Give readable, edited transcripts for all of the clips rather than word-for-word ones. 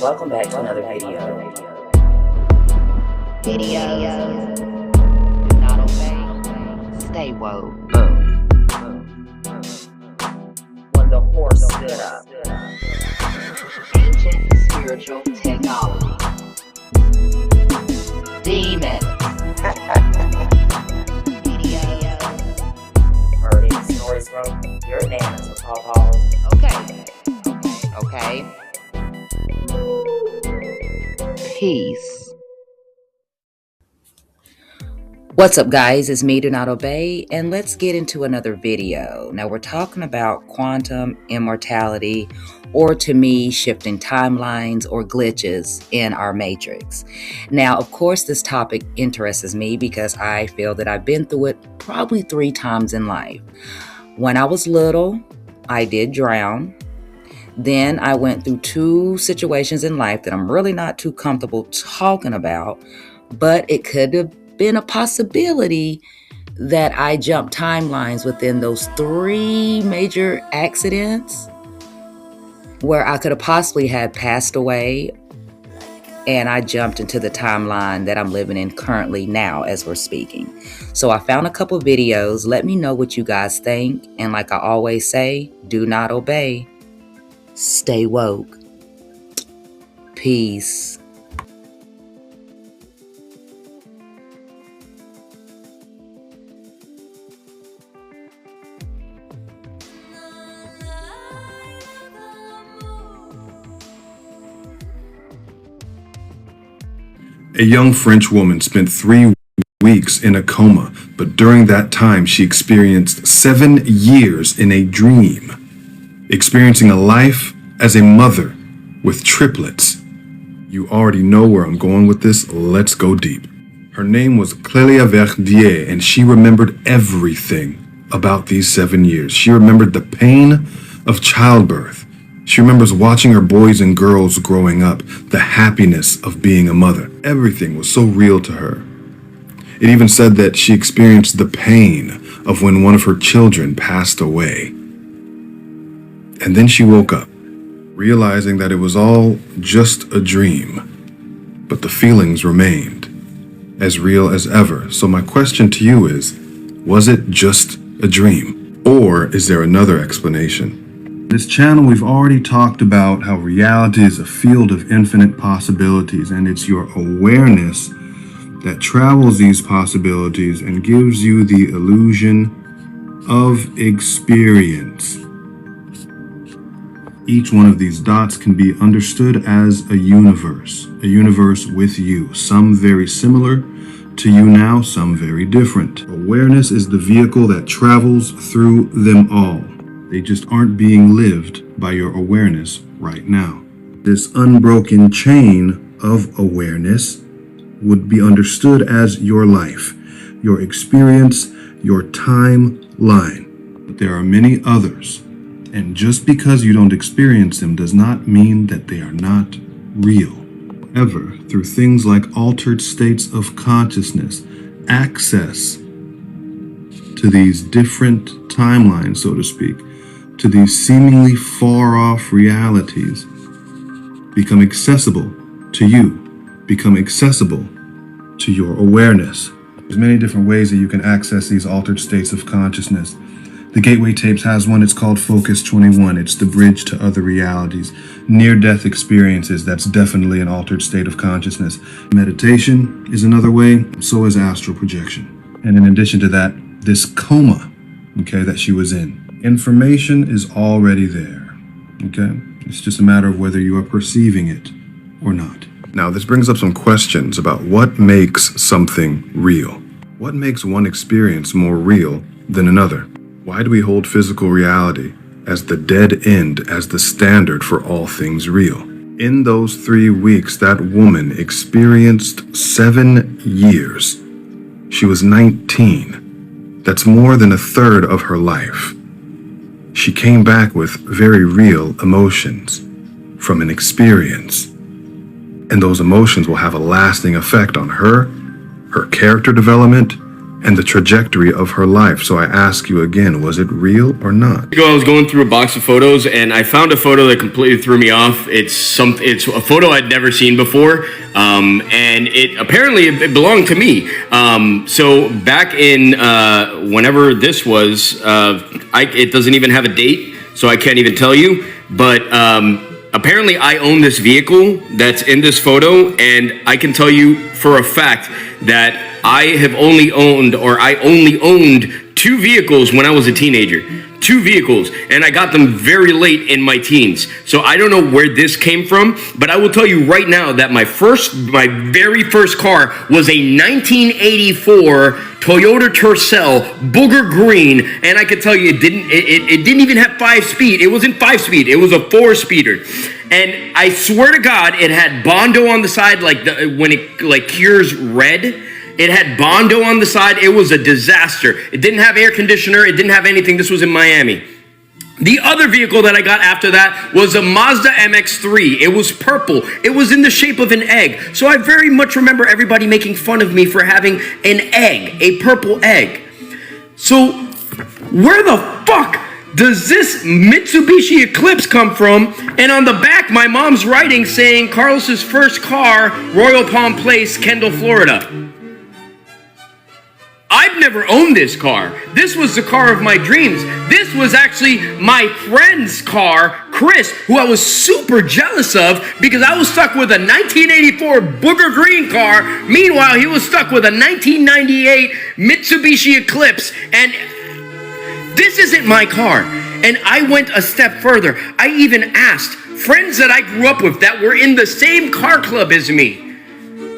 Welcome back to another video. Videos. Do not obey. Stay woke. When the horse stood up. Ancient spiritual technology. Demon. Videos. Heard any stories from your nanas or pawpaws? Okay. Peace. What's up, guys? It's me, Do Not Obey, and let's get into another video. Now, we're talking about quantum immortality, or to me, shifting timelines or glitches in our matrix. Now, of course, this topic interests me because I feel that I've been through it probably 3 times in life. When I was little, I did drown. Then I went through 2 situations in life that I'm really not too comfortable talking about, but it could have been a possibility that I jumped timelines within those 3 major accidents where I could have possibly had passed away, and I jumped into the timeline that I'm living in currently now as we're speaking. So I found a couple videos. Let me know what you guys think, and like I always say, do not obey. Stay woke. Peace. A young French woman spent 3 weeks in a coma, but during that time she experienced 7 years in a dream, experiencing a life as a mother with triplets. You already know where I'm going with this. Let's go deep. Her name was Clélia Verdier, and she remembered everything about these 7 years. She remembered the pain of childbirth. She remembers watching her boys and girls growing up, the happiness of being a mother. Everything was so real to her. It even said that she experienced the pain of when one of her children passed away. And then she woke up, realizing that it was all just a dream, but the feelings remained as real as ever. So my question to you is, was it just a dream? Or is there another explanation? This channel, we've already talked about how reality is a field of infinite possibilities, and it's your awareness that travels these possibilities and gives you the illusion of experience. Each one of these dots can be understood as a universe with you, some very similar to you now, some very different. Awareness is the vehicle that travels through them all. They just aren't being lived by your awareness right now. This unbroken chain of awareness would be understood as your life, your experience, your timeline. But there are many others, and just because you don't experience them does not mean that they are not real. However, through things like altered states of consciousness, access to these different timelines, so to speak, to these seemingly far-off realities, become accessible to you, become accessible to your awareness. There's many different ways that you can access these altered states of consciousness. The Gateway Tapes has one. It's called Focus 21. It's the bridge to other realities. Near-death experiences, that's definitely an altered state of consciousness. Meditation is another way, so is astral projection. And in addition to that, this coma, that she was in. Information is already there, It's just a matter of whether you are perceiving it or not. Now, this brings up some questions about what makes something real. What makes one experience more real than another? Why do we hold physical reality as the dead end, as the standard for all things real? In those 3 weeks, that woman experienced 7 years. She was 19. That's more than a third of her life. She came back with very real emotions from an experience. And those emotions will have a lasting effect on her character development, and the trajectory of her life. So I ask you again, was it real or not? I was going through a box of photos and I found a photo that completely threw me off. It's a photo I'd never seen before, and it belonged to me. So back in whenever this was, it doesn't even have a date, so I can't even tell you. But apparently I own this vehicle that's in this photo, and I can tell you for a fact that I only owned 2 vehicles when I was a teenager. 2 vehicles, and I got them very late in my teens. So I don't know where this came from, but I will tell you right now that my very first car was a 1984 Toyota Tercel booger green, and I could tell you it didn't even have 5-speed. It wasn't 5-speed. It was a 4-speeder. And I swear to God, it had Bondo on the side, when it cures red. It had Bondo on the side. It was a disaster. It didn't have air conditioner. It didn't have anything. This was in Miami. The other vehicle that I got after that was a Mazda MX-3. It was purple. It was in the shape of an egg. So I very much remember everybody making fun of me for having an egg, a purple egg. So where the fuck does this Mitsubishi Eclipse come from? And on the back, my mom's writing saying Carlos's first car, Royal Palm Place, Kendall, Florida. I've never owned this car. This was the car of my dreams. This was actually my friend's car, Chris, who I was super jealous of because I was stuck with a 1984 booger green car. Meanwhile, he was stuck with a 1998 Mitsubishi Eclipse. And this isn't my car. And I went a step further. I even asked friends that I grew up with that were in the same car club as me.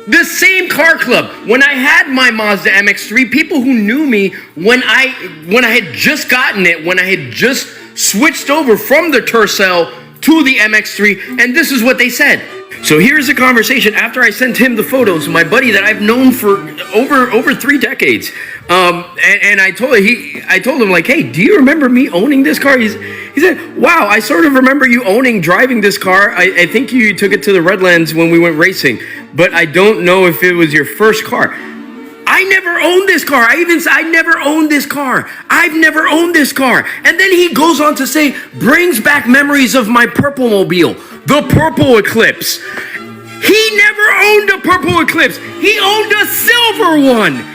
The same car club. When I had my Mazda MX-3, people who knew me when I had just gotten it, when I had just switched over from the Tercel to the MX-3, and this is what they said. So here's the conversation after I sent him the photos, my buddy that I've known for over 3 decades. And I told him like, hey, do you remember me owning this car? He said, wow, I sort of remember you driving this car. I think you took it to the Redlands when we went racing, but I don't know if it was your first car. I never owned this car. I never owned this car. I've never owned this car. And then he goes on to say, brings back memories of my purple mobile, the purple Eclipse. He never owned a purple Eclipse. He owned a silver one.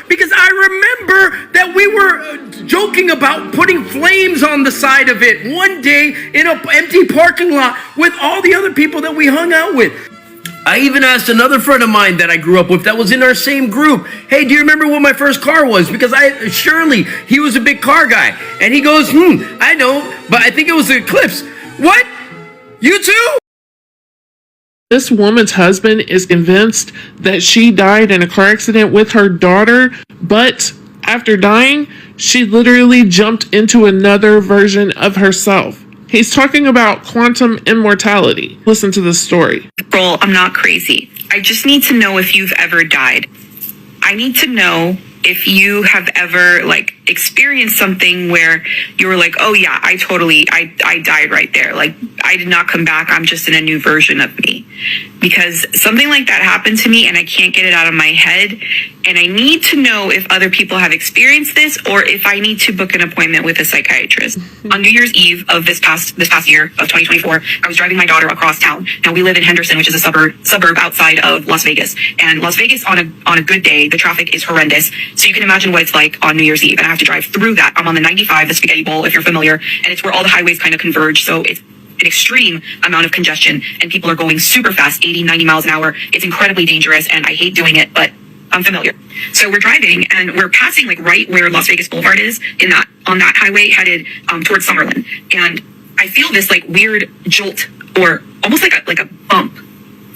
Because I remember that we were joking about putting flames on the side of it one day in an empty parking lot with all the other people that we hung out with. I even asked another friend of mine that I grew up with that was in our same group, hey, do you remember what my first car was? Because he was a big car guy. And he goes, I don't, but I think it was the Eclipse. What? You too? This woman's husband is convinced that she died in a car accident with her daughter, but after dying, she literally jumped into another version of herself. He's talking about quantum immortality. Listen to this story. Girl, I'm not crazy. I just need to know if you've ever died. I need to know if you have ever experienced something where you were like, oh yeah, I died right there. Like, I did not come back. I'm just in a new version of me. Because something like that happened to me and I can't get it out of my head. And I need to know if other people have experienced this or if I need to book an appointment with a psychiatrist. On New Year's Eve of this past year of 2024, I was driving my daughter across town. Now we live in Henderson, which is a suburb outside of Las Vegas. And Las Vegas on a good day, the traffic is horrendous. So you can imagine what it's like on New Year's Eve. And I have to drive through that. I'm on the 95, the Spaghetti Bowl, if you're familiar. And it's where all the highways kind of converge. So it's an extreme amount of congestion and people are going super fast, 80, 90 miles an hour. It's incredibly dangerous and I hate doing it, but I'm familiar. So we're driving and we're passing right where Las Vegas Boulevard is on that highway headed towards Summerlin. And I feel this weird jolt or almost like a bump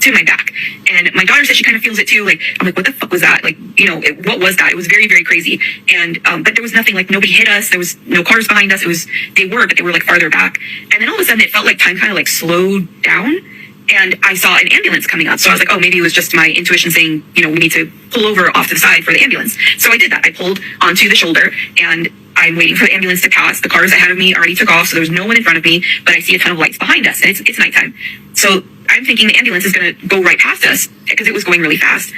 to my back. And my daughter said she kind of feels it too. I'm like, what the fuck was that? What was that? It was very, very crazy. And, but there was nothing, nobody hit us. There was no cars behind us. They were farther back. And then all of a sudden it felt like time kind of slowed down. And I saw an ambulance coming up. So I was like, oh, maybe it was just my intuition saying, we need to pull over off to the side for the ambulance. So I did that. I pulled onto the shoulder and I'm waiting for the ambulance to pass. The cars ahead of me already took off. So there's no one in front of me, but I see a ton of lights behind us and it's nighttime. So I'm thinking the ambulance is going to go right past us because it was going really fast.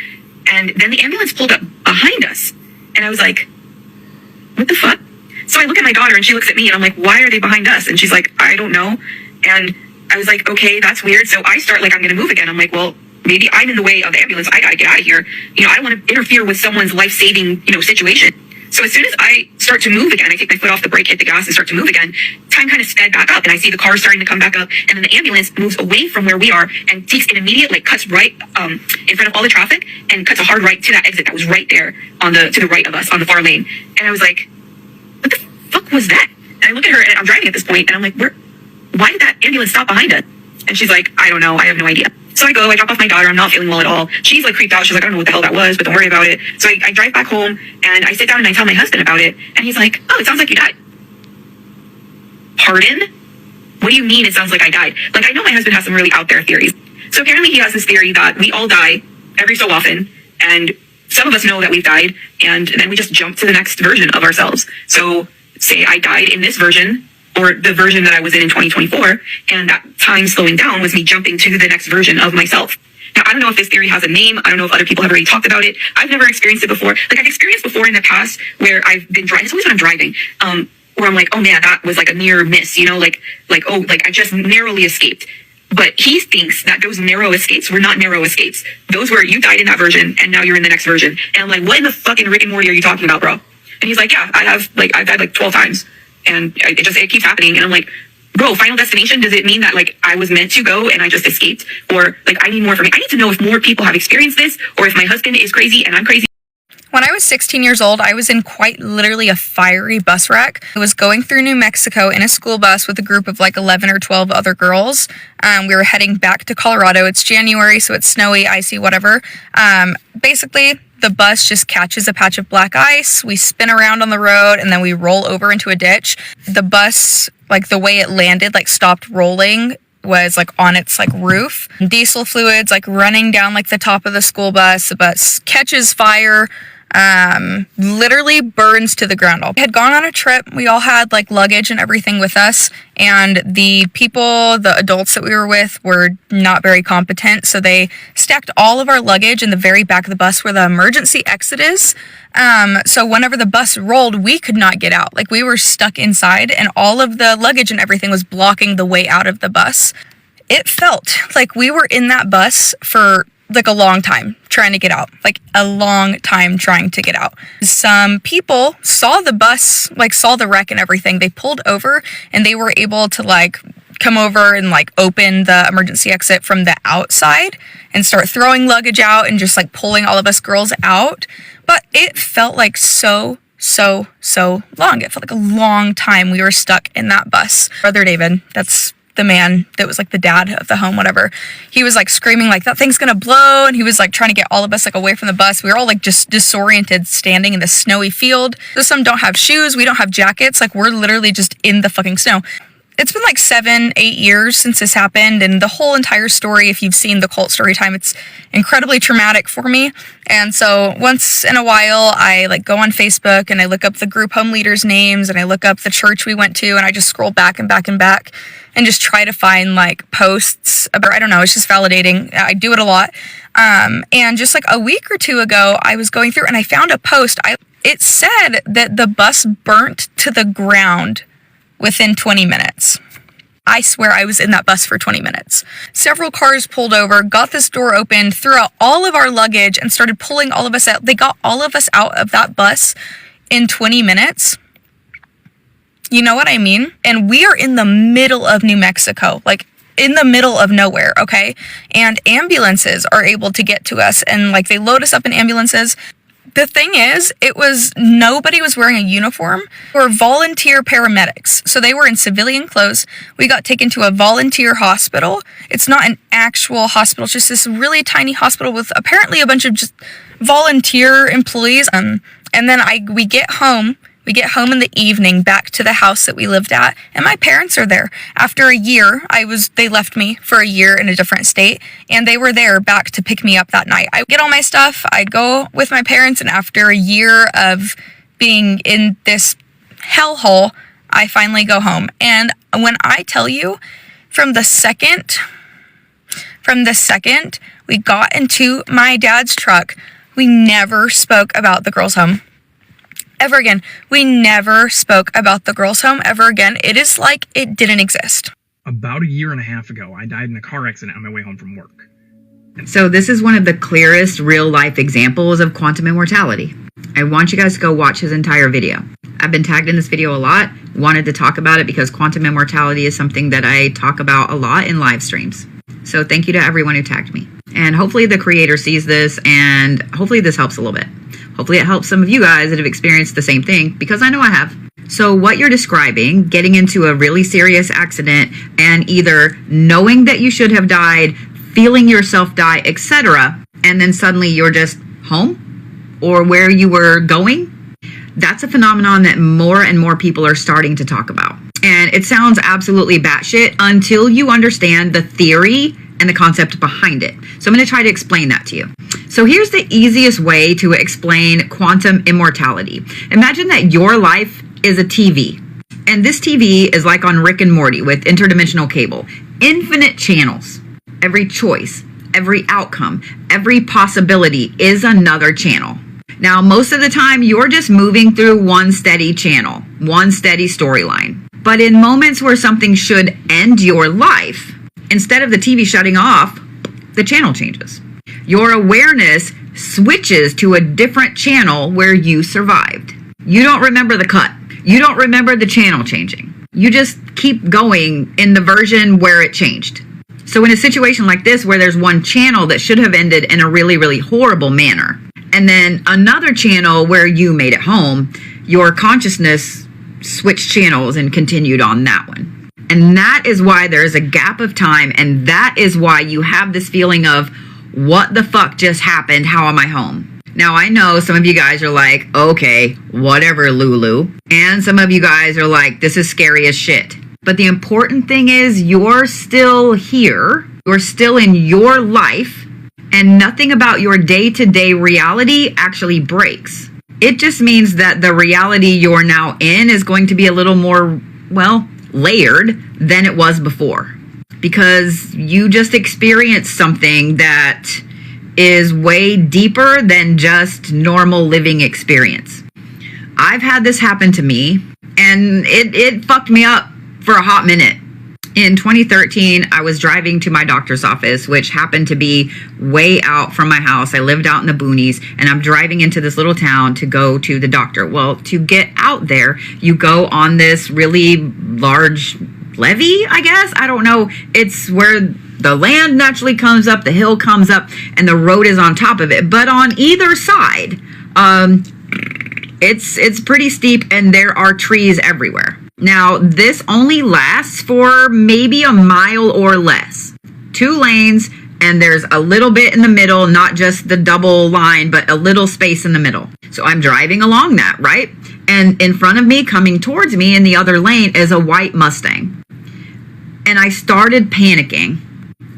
And then the ambulance pulled up behind us. And I was like, what the fuck? So I look at my daughter and she looks at me and I'm like, why are they behind us? And she's like, I don't know. And I was like, okay, that's weird. So I start like, I'm going to move again. I'm like, well, maybe I'm in the way of the ambulance. I got to get out of here. You know, I don't want to interfere with someone's life-saving, you know, situation. So as soon as I start to move again, I take my foot off the brake, hit the gas, and start to move again, time kind of sped back up, and I see the car starting to come back up, and then the ambulance moves away from where we are and takes an immediate, like, cuts right in front of all the traffic and cuts a hard right to that exit that was right there to the right of us on the far lane. And I was like, what the fuck was that? And I look at her, and I'm driving at this point, and I'm like, why did that ambulance stop behind us? And she's like, I don't know, I have no idea. So I drop off my daughter, I'm not feeling well at all. She's like creeped out, she's like, I don't know what the hell that was, but don't worry about it. So I drive back home, and I sit down and I tell my husband about it, and he's like, oh, it sounds like you died. Pardon? What do you mean it sounds like I died? Like, I know my husband has some really out there theories. So apparently he has this theory that we all die every so often, and some of us know that we've died, and then we just jump to the next version of ourselves. So say I died in this version, or the version that I was in 2024, and that time slowing down was me jumping to the next version of myself. Now, I don't know if this theory has a name. I don't know if other people have already talked about it. I've never experienced it before. Like, I've experienced before in the past where I've been driving. It's always when I'm driving, where I'm like, oh man, that was like a near miss, you know, like I just narrowly escaped. But he thinks that those narrow escapes were not narrow escapes. Those were, you died in that version, and now you're in the next version. And I'm like, what in the fucking Rick and Morty are you talking about, bro? And he's like, yeah, I've died like 12 times. And it keeps happening. And I'm like, bro, Final Destination, does it mean that like I was meant to go and I just escaped? Or like I need more information. I need to know if more people have experienced this, or if my husband is crazy and I'm crazy. When I was 16 years old, I was in quite literally a fiery bus wreck. I was going through New Mexico in a school bus with a group of like 11 or 12 other girls. We were heading back to Colorado. It's January, so it's snowy, icy, whatever. Basically, the bus just catches a patch of black ice. We spin around on the road, and then we roll over into a ditch. The bus, like the way it landed, like stopped rolling, was like on its like roof. Diesel fluids like running down like the top of the school bus. The bus catches fire. Literally burns to the ground. We had gone on a trip. We all had like luggage and everything with us, and the adults that we were with were not very competent, so they stacked all of our luggage in the very back of the bus where the emergency exit is. So whenever the bus rolled, we could not get out. Like, we were stuck inside, and all of the luggage and everything was blocking the way out of the bus. It felt like we were in that bus for like a long time trying to get out, Some people saw the bus, like saw the wreck and everything. They pulled over, and they were able to like come over and like open the emergency exit from the outside and start throwing luggage out and just like pulling all of us girls out. But it felt like so long. It felt like a long time we were stuck in that bus. Brother David, that's the man that was like the dad of the home, whatever, he was like screaming like that thing's gonna blow, and he was like trying to get all of us like away from the bus. We were all like just disoriented standing in the snowy field. So some don't have shoes, we don't have jackets, like we're literally just in the fucking snow. It's been like 7-8 years since this happened, and the whole entire story, if you've seen the cult story time, it's incredibly traumatic for me. And so once in a while I like go on Facebook and I look up the group home leaders' names, and I look up the church we went to, and I just scroll back and back and back and just try to find like posts about, I don't know, it's just validating. I do it a lot. And just like a week or two ago, I was going through and I found a post. It said that the bus burnt to the ground within 20 minutes. I swear I was in that bus for 20 minutes. Several cars pulled over, got this door opened, threw out all of our luggage, and started pulling all of us out. They got all of us out of that bus in 20 minutes. You know what I mean? And we are in the middle of New Mexico, like in the middle of nowhere, okay? And ambulances are able to get to us, and like they load us up in ambulances. The thing is, nobody was wearing a uniform. They were volunteer paramedics. So they were in civilian clothes. We got taken to a volunteer hospital. It's not an actual hospital. It's just this really tiny hospital with apparently a bunch of just volunteer employees. And then we get home. We get home in the evening back to the house that we lived at, and my parents are there. After a year, they left me for a year in a different state, and they were there back to pick me up that night. I get all my stuff, I go with my parents, and after a year of being in this hellhole, I finally go home. And when I tell you, from the second we got into my dad's truck, We never spoke about the girls' home ever again. We never spoke about the girls' home ever again. It is like it didn't exist. About a year and a half ago, I died in a car accident on my way home from work. So this is one of the clearest real-life examples of quantum immortality. I want you guys to go watch his entire video. I've been tagged in this video a lot, wanted to talk about it because quantum immortality is something that I talk about a lot in live streams. So thank you to everyone who tagged me. And hopefully the creator sees this, and hopefully this helps a little bit. Hopefully it helps some of you guys that have experienced the same thing, because I know I have. So what you're describing, getting into a really serious accident and either knowing that you should have died, feeling yourself die, etc., and then suddenly you're just home or where you were going, that's a phenomenon that more and more people are starting to talk about. And it sounds absolutely batshit until you understand the theory and the concept behind it. So I'm going to try to explain that to you. So here's the easiest way to explain quantum immortality. Imagine that your life is a TV. And this TV is like on Rick and Morty with interdimensional cable. Infinite channels. Every choice, every outcome, every possibility is another channel. Now, most of the time, you're just moving through one steady channel, one steady storyline. But in moments where something should end your life, instead of the TV shutting off, the channel changes. Your awareness switches to a different channel where you survived. You don't remember the cut. You don't remember the channel changing. You just keep going in the version where it changed. So in a situation like this, where there's one channel that should have ended in a really, really horrible manner, and then another channel where you made it home, your consciousness switched channels and continued on that one. And that is why there's a gap of time, and that is why you have this feeling of, what the fuck just happened? How am I home? Now, I know some of you guys are like, okay, whatever, Lulu. And some of you guys are like, this is scary as shit. But the important thing is you're still here. You're still in your life, and nothing about your day-to-day reality actually breaks. It just means that the reality you're now in is going to be a little more, well, layered than it was before. Because you just experienced something that is way deeper than just normal living experience. I've had this happen to me, and it fucked me up for a hot minute. In 2013, I was driving to my doctor's office, which happened to be way out from my house. I lived out in the boonies, and I'm driving into this little town to go to the doctor. Well, to get out there, you go on this really large levee, I guess. I don't know. It's where the land naturally comes up, the hill comes up, and the road is on top of it. But on either side, it's pretty steep, and there are trees everywhere. Now, this only lasts for maybe a mile or less. 2 lanes, and there's a little bit in the middle, not just the double line, but a little space in the middle. So I'm driving along that, right? And in front of me, coming towards me in the other lane, is a white Mustang. And I started panicking.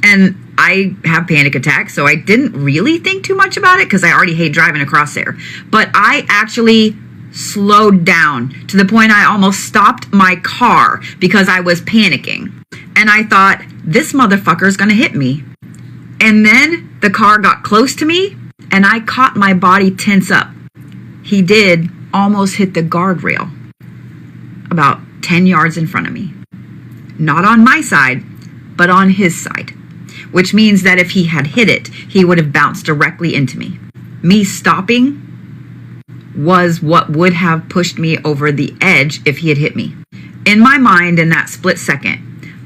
And I have panic attacks, so I didn't really think too much about it because I already hate driving across there. But I actually slowed down to the point I almost stopped my car because I was panicking. And I thought, this motherfucker's gonna hit me. And then the car got close to me and I caught my body tense up. He did almost hit the guardrail about 10 yards in front of me. Not on my side, but on his side. Which means that if he had hit it, he would have bounced directly into me. Me stopping was what would have pushed me over the edge if he had hit me. In my mind, in that split second,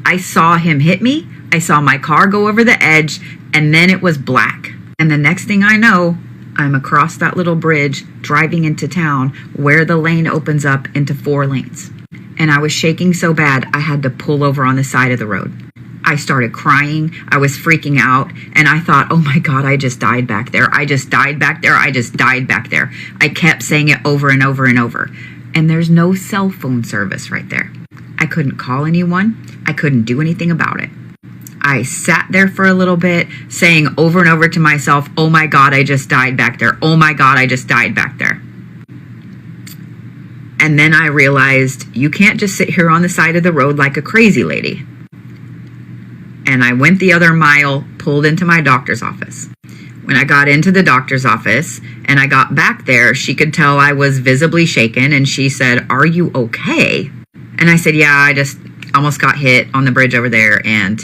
I saw him hit me, I saw my car go over the edge, and then it was black. And the next thing I know, I'm across that little bridge, driving into town where the lane opens up into 4 lanes. And I was shaking so bad, I had to pull over on the side of the road. I started crying. I was freaking out. And I thought, oh my God, I just died back there. I just died back there. I just died back there. I kept saying it over and over and over. And there's no cell phone service right there. I couldn't call anyone. I couldn't do anything about it. I sat there for a little bit saying over and over to myself, oh my God, I just died back there. Oh my God, I just died back there. And then I realized you can't just sit here on the side of the road like a crazy lady. And I went the other mile, pulled into my doctor's office. When I got into the doctor's office and I got back there, she could tell I was visibly shaken, and she said, "Are you okay?" And I said, "Yeah, I just almost got hit on the bridge over there, and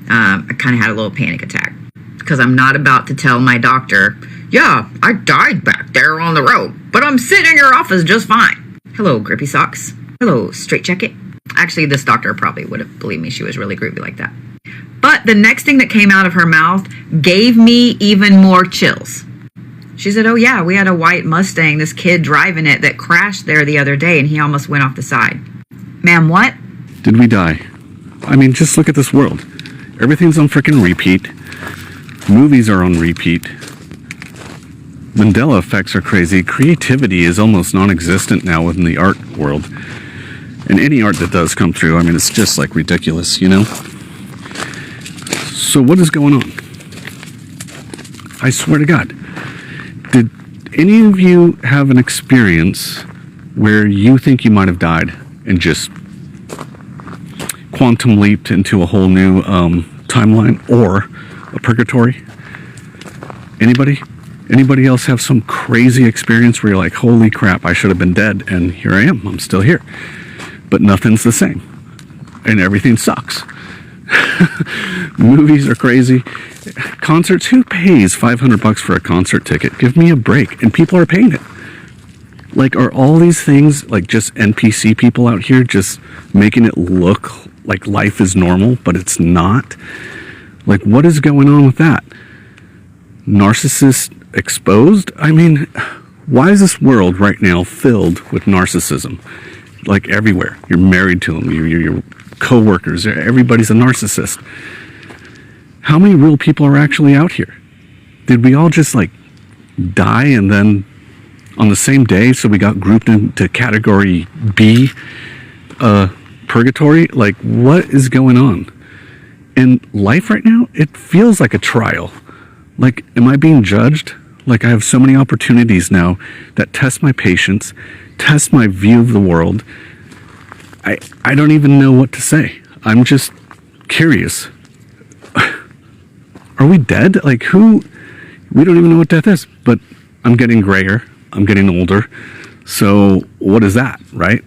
I kind of had a little panic attack." Because I'm not about to tell my doctor, "Yeah, I died back there on the road, but I'm sitting in your office just fine." Hello, grippy socks. Hello, straight jacket. Actually, this doctor probably would have believed me. She was really groovy like that. But the next thing that came out of her mouth gave me even more chills. She said, "Oh yeah, we had a white Mustang, this kid driving it, that crashed there the other day, and he almost went off the side." Ma'am, what? Did we die? I mean, just look at this world. Everything's on frickin' repeat. Movies are on repeat. Mandela effects are crazy. Creativity is almost non-existent now within the art world. And any art that does come through, I mean, it's just like ridiculous, you know? So what is going on? I swear to God. Did any of you have an experience where you think you might have died and just quantum leaped into a whole new timeline or a purgatory? Anybody? Anybody else have some crazy experience where you're like, holy crap, I should have been dead, and here I am, I'm still here. But nothing's the same, and everything sucks. Movies are crazy. Concerts, who pays $500 for a concert ticket? Give me a break. And people are paying it. Like, are all these things like just NPC people out here just making it look like life is normal, but it's not? Like, what is going on with that? Narcissist exposed? I mean, why is this world right now filled with narcissism? Like, everywhere. You're married to them. Your co-workers. Everybody's a narcissist. How many real people are actually out here? Did we all just, like, die and then on the same day, so we got grouped into category B, purgatory? Like, what is going on? And life right now, it feels like a trial. Like, am I being judged? Like, I have so many opportunities now that test my patience, test my view of the world. I don't even know what to say. I'm just curious. Are we dead? Like, who? We don't even know what death is. But I'm getting grayer. I'm getting older. So what is that, right?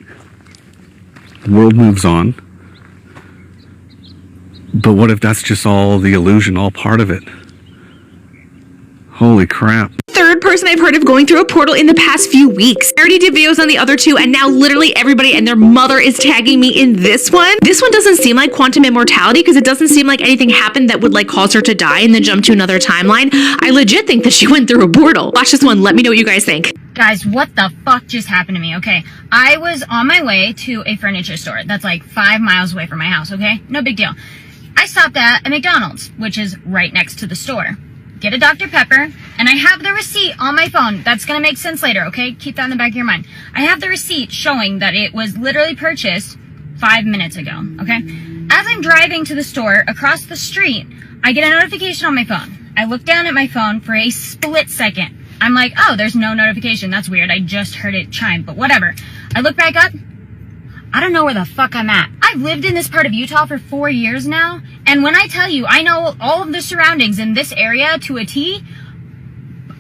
The world moves on. But what if that's just all the illusion, all part of it? Holy crap. Third person I've heard of going through a portal in the past few weeks. I already did videos on the other two, and now literally everybody and their mother is tagging me in this one. This one doesn't seem like quantum immortality because it doesn't seem like anything happened that would like cause her to die and then jump to another timeline. I legit think that she went through a portal. Watch this one. Let me know what you guys think. Guys, what the fuck just happened to me? Okay, I was on my way to a furniture store that's like 5 miles away from my house, okay? No big deal. I stopped at a McDonald's, which is right next to the store. Get a Dr. Pepper, and I have the receipt on my phone. That's gonna make sense later, okay? Keep that in the back of your mind. I have the receipt showing that it was literally purchased 5 minutes ago, okay? As I'm driving to the store across the street, I get a notification on my phone. I look down at my phone for a split second. I'm like, oh, there's no notification. That's weird. I just heard it chime, but whatever. I look back up. I don't know where the fuck I'm at. I've lived in this part of Utah for 4 years now, and when I tell you I know all of the surroundings in this area to a T,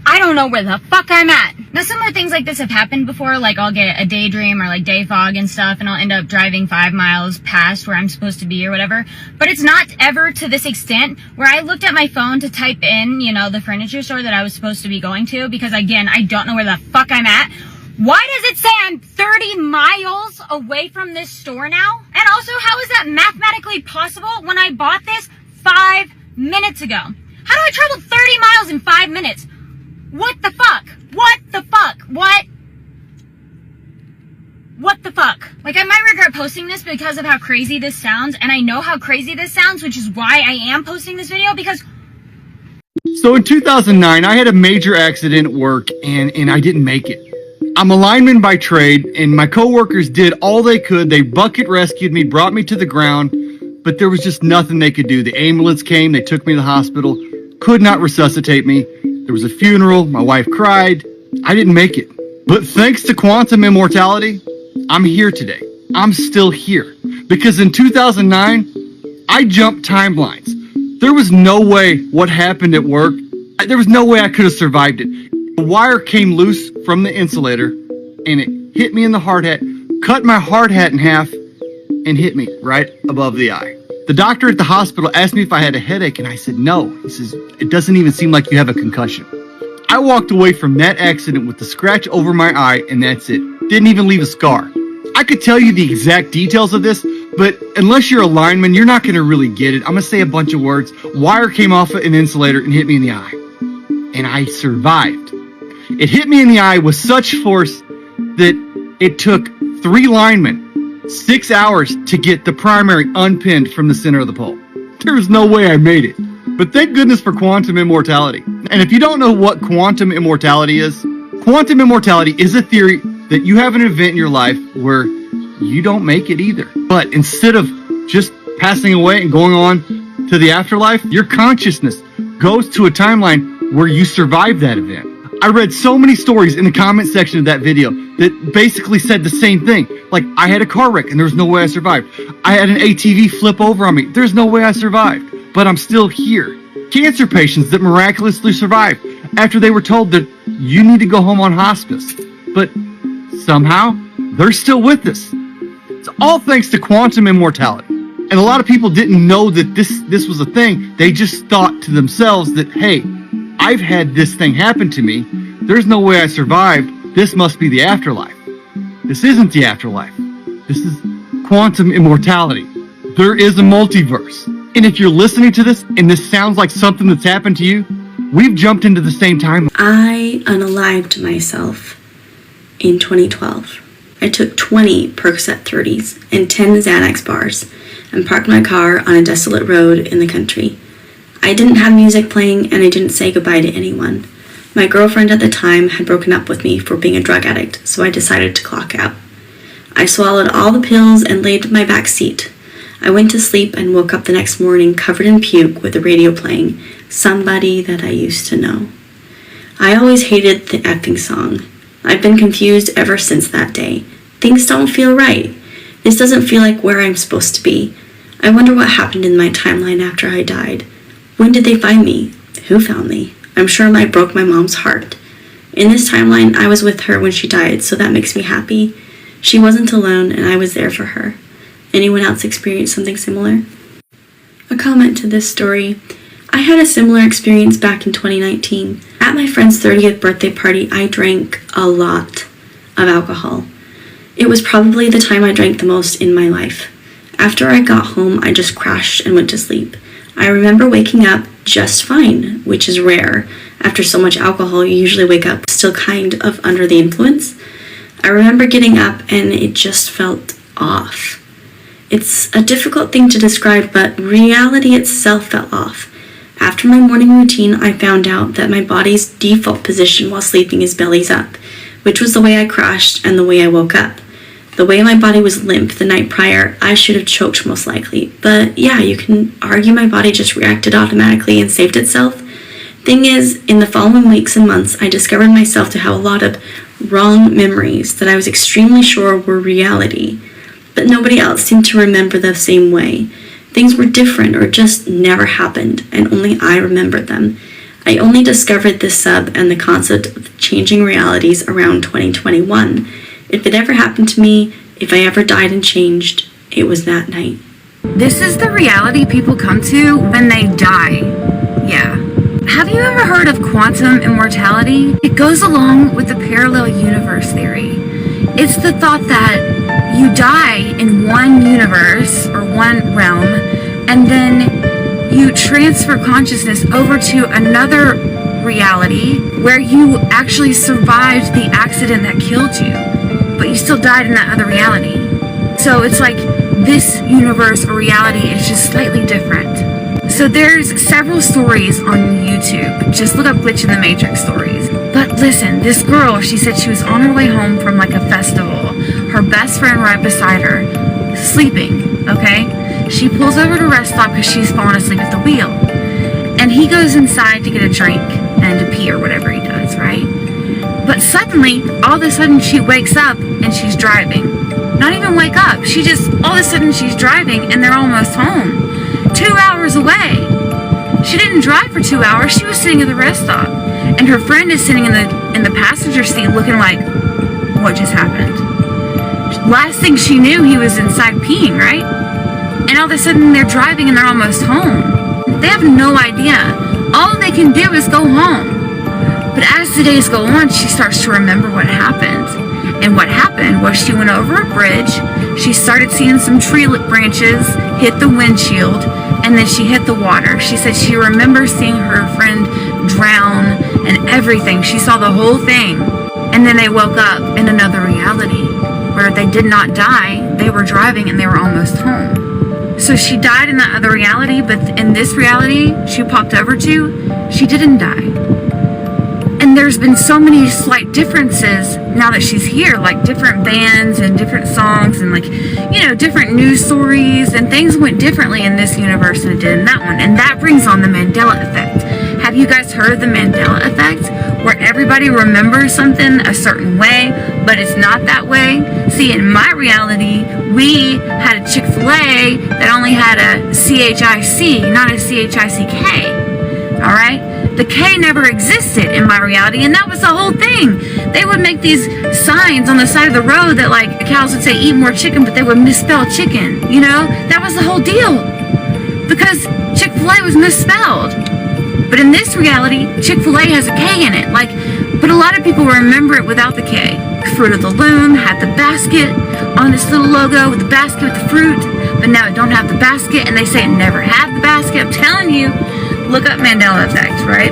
I don't know where the fuck I'm at. Now, similar things like this have happened before, like I'll get a daydream or like day fog and stuff, and I'll end up driving 5 miles past where I'm supposed to be or whatever, but it's not ever to this extent where I looked at my phone to type in, you know, the furniture store that I was supposed to be going to, because again, I don't know where the fuck I'm at. Why does it say I'm 30 miles away from this store now? And also, how is that mathematically possible when I bought this 5 minutes ago? How do I travel 30 miles in 5 minutes? What the fuck? What the fuck? What the fuck? Like, I might regret posting this because of how crazy this sounds, and I know how crazy this sounds, which is why I am posting this video, because... So in 2009, I had a major accident at work, and I didn't make it. I'm a lineman by trade, and my coworkers did all they could. They bucket rescued me, brought me to the ground, but there was just nothing they could do. The ambulance came, they took me to the hospital, could not resuscitate me. There was a funeral, my wife cried. I didn't make it. But thanks to quantum immortality, I'm here today. I'm still here. Because in 2009, I jumped timelines. There was no way what happened at work. There was no way I could have survived it. The wire came loose from the insulator and it hit me in the hard hat, cut my hard hat in half, and hit me right above the eye. The doctor at the hospital asked me if I had a headache, and I said no. He says, it doesn't even seem like you have a concussion. I walked away from that accident with the scratch over my eye, and that's it. Didn't even leave a scar. I could tell you the exact details of this, but unless you're a lineman, you're not going to really get it. I'm going to say a bunch of words. Wire came off an insulator and hit me in the eye. And I survived. It hit me in the eye with such force that it took 3 linemen 6 hours to get the primary unpinned from the center of the pole. There was no way I made it. But thank goodness for quantum immortality. And if you don't know what quantum immortality is a theory that you have an event in your life where you don't make it either. But instead of just passing away and going on to the afterlife, your consciousness goes to a timeline where you survive that event. I read so many stories in the comment section of that video that basically said the same thing. Like, I had a car wreck and there was no way I survived. I had an ATV flip over on me. There's no way I survived, but I'm still here. Cancer patients that miraculously survived after they were told that you need to go home on hospice. But somehow, they're still with us. It's all thanks to quantum immortality. And a lot of people didn't know that this was a thing. They just thought to themselves that, hey, I've had this thing happen to me. There's no way I survived. This must be the afterlife. This isn't the afterlife. This is quantum immortality. There is a multiverse. And if you're listening to this and this sounds like something that's happened to you, we've jumped into the same time. I unalived myself in 2012. I took 20 Percocet 30s and 10 Xanax bars and parked my car on a desolate road in the country. I didn't have music playing and I didn't say goodbye to anyone. My girlfriend at the time had broken up with me for being a drug addict, so I decided to clock out. I swallowed all the pills and laid in my back seat. I went to sleep and woke up the next morning covered in puke with the radio playing Somebody That I Used to Know. I always hated the effing song. I've been confused ever since that day. Things don't feel right. This doesn't feel like where I'm supposed to be. I wonder what happened in my timeline after I died. When did they find me? Who found me? I'm sure I broke my mom's heart. In this timeline, I was with her when she died, so that makes me happy. She wasn't alone, and I was there for her. Anyone else experience something similar? A comment to this story. I had a similar experience back in 2019. At my friend's 30th birthday party, I drank a lot of alcohol. It was probably the time I drank the most in my life. After I got home, I just crashed and went to sleep. I remember waking up just fine, which is rare. After so much alcohol, you usually wake up still kind of under the influence. I remember getting up and it just felt off. It's a difficult thing to describe, but reality itself felt off. After my morning routine, I found out that my body's default position while sleeping is bellies up, which was the way I crashed and the way I woke up. The way my body was limp the night prior, I should have choked most likely. But yeah, you can argue my body just reacted automatically and saved itself. Thing is, in the following weeks and months, I discovered myself to have a lot of wrong memories that I was extremely sure were reality. But nobody else seemed to remember the same way. Things were different or just never happened, and only I remembered them. I only discovered this sub and the concept of changing realities around 2021. If it ever happened to me, if I ever died and changed, it was that night. This is the reality people come to when they die. Yeah. Have you ever heard of quantum immortality? It goes along with the parallel universe theory. It's the thought that you die in one universe or one realm, and then you transfer consciousness over to another reality where you actually survived the accident that killed you, but you still died in that other reality. So it's like this universe or reality is just slightly different. So there's several stories on YouTube. Just look up Glitch in the Matrix stories. But listen, this girl, she said she was on her way home from like a festival. Her best friend right beside her, sleeping, okay? She pulls over to a rest stop because she's fallen asleep at the wheel. And he goes inside to get a drink and to pee or whatever he does, right? But suddenly, all of a sudden, she wakes up and she's driving. Not even wake up. She just, all of a sudden, she's driving and they're almost home. 2 hours away. She didn't drive for 2 hours. She was sitting at the rest stop. And her friend is sitting in the passenger seat looking like, what just happened? Last thing she knew, he was inside peeing, right? And all of a sudden they're driving and they're almost home. They have no idea. All they can do is go home. But as the days go on, she starts to remember what happened. And what happened was she went over a bridge, she started seeing some tree branches hit the windshield, and then she hit the water. She said she remembers seeing her friend drown and everything. She saw the whole thing. And then they woke up in another reality where they did not die. They were driving and they were almost home. So she died in that other reality, but in this reality she popped over to, she didn't die. And there's been so many slight differences now that she's here, like different bands and different songs and different news stories, and things went differently in this universe than it did in that one. And that brings on the Mandela effect. Have you guys heard of the Mandela effect? Where everybody remembers something a certain way, but it's not that way? See, in my reality, we had a Chick-fil-A that only had a C-H-I-C, not a C-H-I-C-K. All right? The K never existed in my reality, and that was the whole thing. They would make these signs on the side of the road that like cows would say eat more chicken, but they would misspell chicken. That was the whole deal, because Chick-fil-A was misspelled. But in this reality, Chick-fil-A has a K in it. But a lot of people remember it without the K. Fruit of the Loom had the basket on this little logo with the basket with the fruit, but now it don't have the basket, and they say it never had the basket. I'm telling you. Look up Mandela effect, right?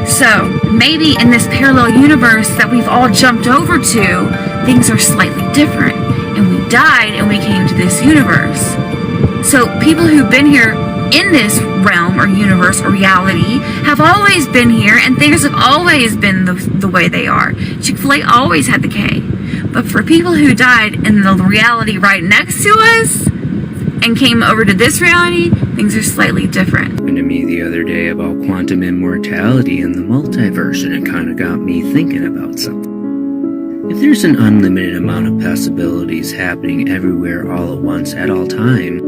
So maybe in this parallel universe that we've all jumped over to, things are slightly different, and we died and we came to this universe. So people who've been here in this realm or universe or reality have always been here, and things have always been the way they are. Chick-fil-A always had the K. But for people who died in the reality right next to us and came over to this reality, things are slightly different. Happened to me the other day about quantum immortality and the multiverse, and it kind of got me thinking about something. If there's an unlimited amount of possibilities happening everywhere all at once at all time,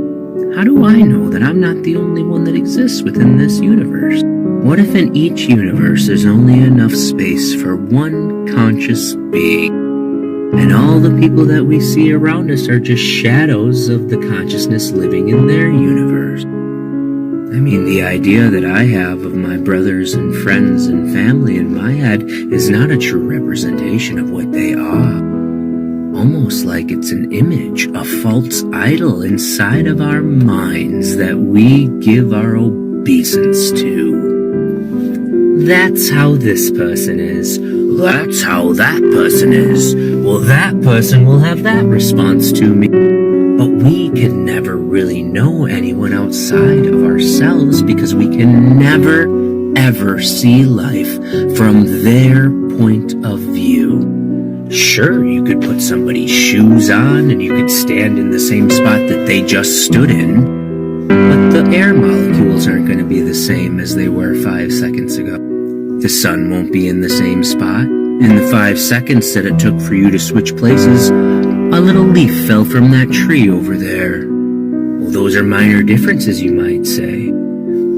how do I know that I'm not the only one that exists within this universe? What if in each universe there's only enough space for one conscious being? And all the people that we see around us are just shadows of the consciousness living in their universe. I mean, the idea that I have of my brothers and friends and family in my head is not a true representation of what they are. Almost like it's an image, a false idol inside of our minds that we give our obeisance to. That's how this person is. That's how that person is. Well, that person will have that response to me. But we can never really know anyone outside of ourselves because we can never, ever see life from their point of view. Sure, you could put somebody's shoes on and you could stand in the same spot that they just stood in, but the air molecules aren't going to be the same as they were 5 seconds ago. The sun won't be in the same spot. In the 5 seconds that it took for you to switch places, a little leaf fell from that tree over there. Well, those are minor differences, you might say.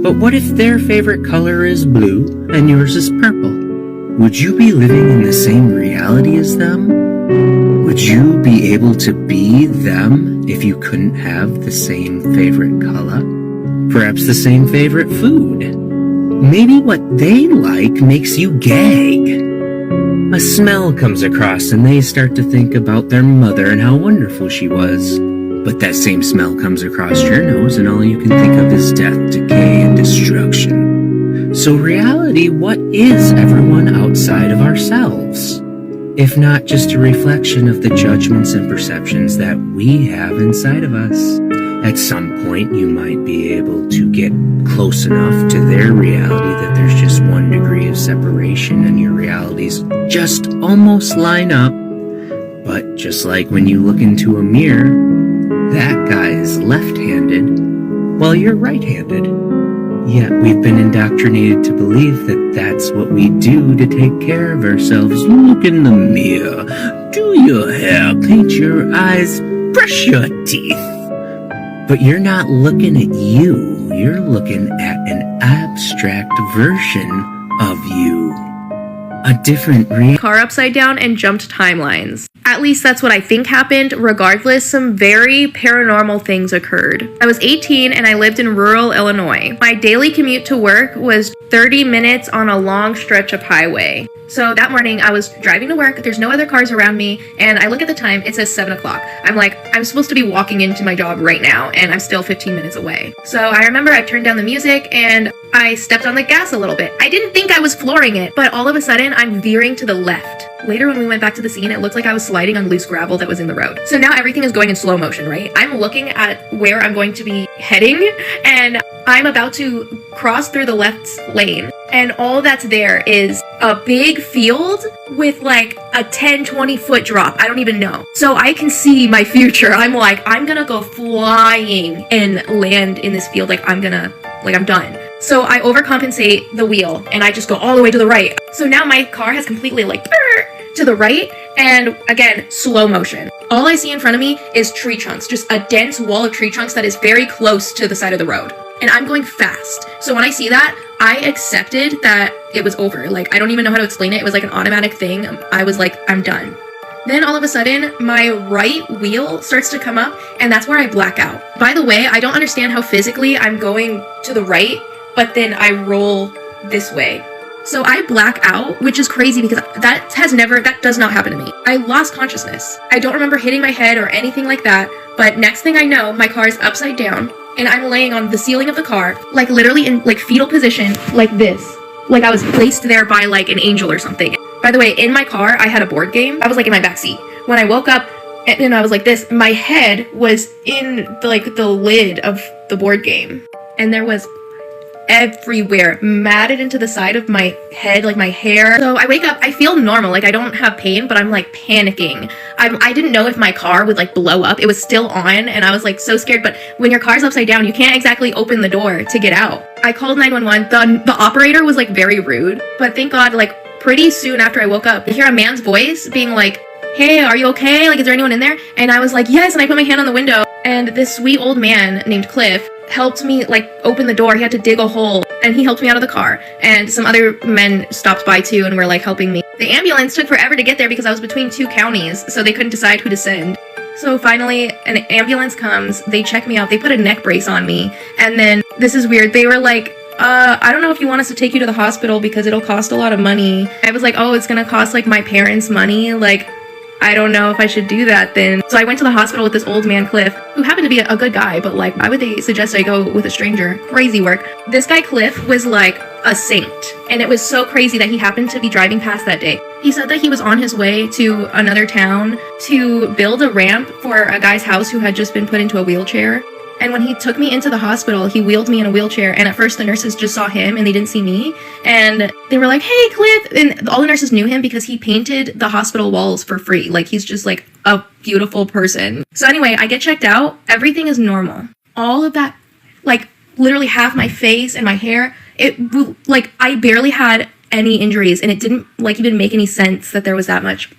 But what if their favorite color is blue and yours is purple? Would you be living in the same reality as them? Would you be able to be them if you couldn't have the same favorite color? Perhaps the same favorite food? Maybe what they like makes you gag. A smell comes across and they start to think about their mother and how wonderful she was. But that same smell comes across your nose and all you can think of is death, decay, and destruction. So reality, what is everyone outside of ourselves? If not just a reflection of the judgments and perceptions that we have inside of us. At some point, you might be able to get close enough to their reality that there's just 1 degree of separation and your realities just almost line up. But just like when you look into a mirror, that guy is left-handed while you're right-handed. Yet we've been indoctrinated to believe that that's what we do to take care of ourselves. You look in the mirror, do your hair, paint your eyes, brush your teeth. But you're not looking at you. you're looking at an abstract version of you. A different car upside down and jumped timelines. At least that's what I think happened. Regardless, some very paranormal things occurred. I was 18 and I lived in rural Illinois. My daily commute to work was 30 minutes on a long stretch of highway. So that morning I was driving to work, there's no other cars around me, and I look at the time, it says 7 o'clock. I'm like, I'm supposed to be walking into my job right now, and I'm still 15 minutes away. So I remember I turned down the music and I stepped on the gas a little bit. I didn't think I was flooring it, but all of a sudden I'm veering to the left. Later when we went back to the scene, it looked like I was sliding on loose gravel that was in the road. So now everything is going in slow motion, right? I'm looking at where I'm going to be heading, and I'm about to cross through the left lane. And all that's there is a big field with like a 10-20 foot drop. I don't even know. So I can see my future. I'm like, I'm gonna go flying and land in this field. I'm done. So I overcompensate the wheel and I just go all the way to the right. So now my car has completely to the right, and again, slow motion. All I see in front of me is tree trunks, just a dense wall of tree trunks that is very close to the side of the road. And I'm going fast. So when I see that, I accepted that it was over. I don't even know how to explain it. It was like an automatic thing. I was like, I'm done. Then all of a sudden, my right wheel starts to come up, and that's where I black out. By the way, I don't understand how physically I'm going to the right, but then I roll this way. So I black out, which is crazy because that does not happen to me. I lost consciousness. I don't remember hitting my head or anything like that, but next thing I know, my car is upside down, and I'm laying on the ceiling of the car, literally in fetal position, like this. I was placed there by an angel or something. By the way, in my car, I had a board game. I was in my backseat. When I woke up, and I was like this, my head was in the lid of the board game. And there was everywhere, matted into the side of my head, my hair. So I wake up, I feel normal, I don't have pain, but I'm panicking. I didn't know if my car would blow up. It was still on, and I was so scared. But when your car's upside down, you can't exactly open the door to get out. I called 911. The operator was very rude, but thank God, pretty soon after I woke up, I hear a man's voice being like, hey, are you okay? Is there anyone in there? And I was like, yes, and I put my hand on the window, and this sweet old man named Cliff helped me open the door. He had to dig a hole, and he helped me out of the car, and some other men stopped by too and were helping me. The ambulance took forever to get there because I was between 2 counties, so they couldn't decide who to send. So finally an ambulance comes, they check me out, they put a neck brace on me, and then this is weird, they were like, I don't know if you want us to take you to the hospital because it'll cost a lot of money. I was like, oh, it's gonna cost my parents money, I don't know if I should do that then. So I went to the hospital with this old man, Cliff, who happened to be a good guy, but why would they suggest I go with a stranger? Crazy work. This guy, Cliff, was a saint. And it was so crazy that he happened to be driving past that day. He said that he was on his way to another town to build a ramp for a guy's house who had just been put into a wheelchair. And when he took me into the hospital, he wheeled me in a wheelchair, and at first the nurses just saw him and they didn't see me. And they were like, hey, Cliff! And all the nurses knew him because he painted the hospital walls for free. He's just a beautiful person. So anyway, I get checked out. Everything is normal. All of that, literally half my face and my hair, I barely had any injuries, and it didn't even make any sense that there was that much.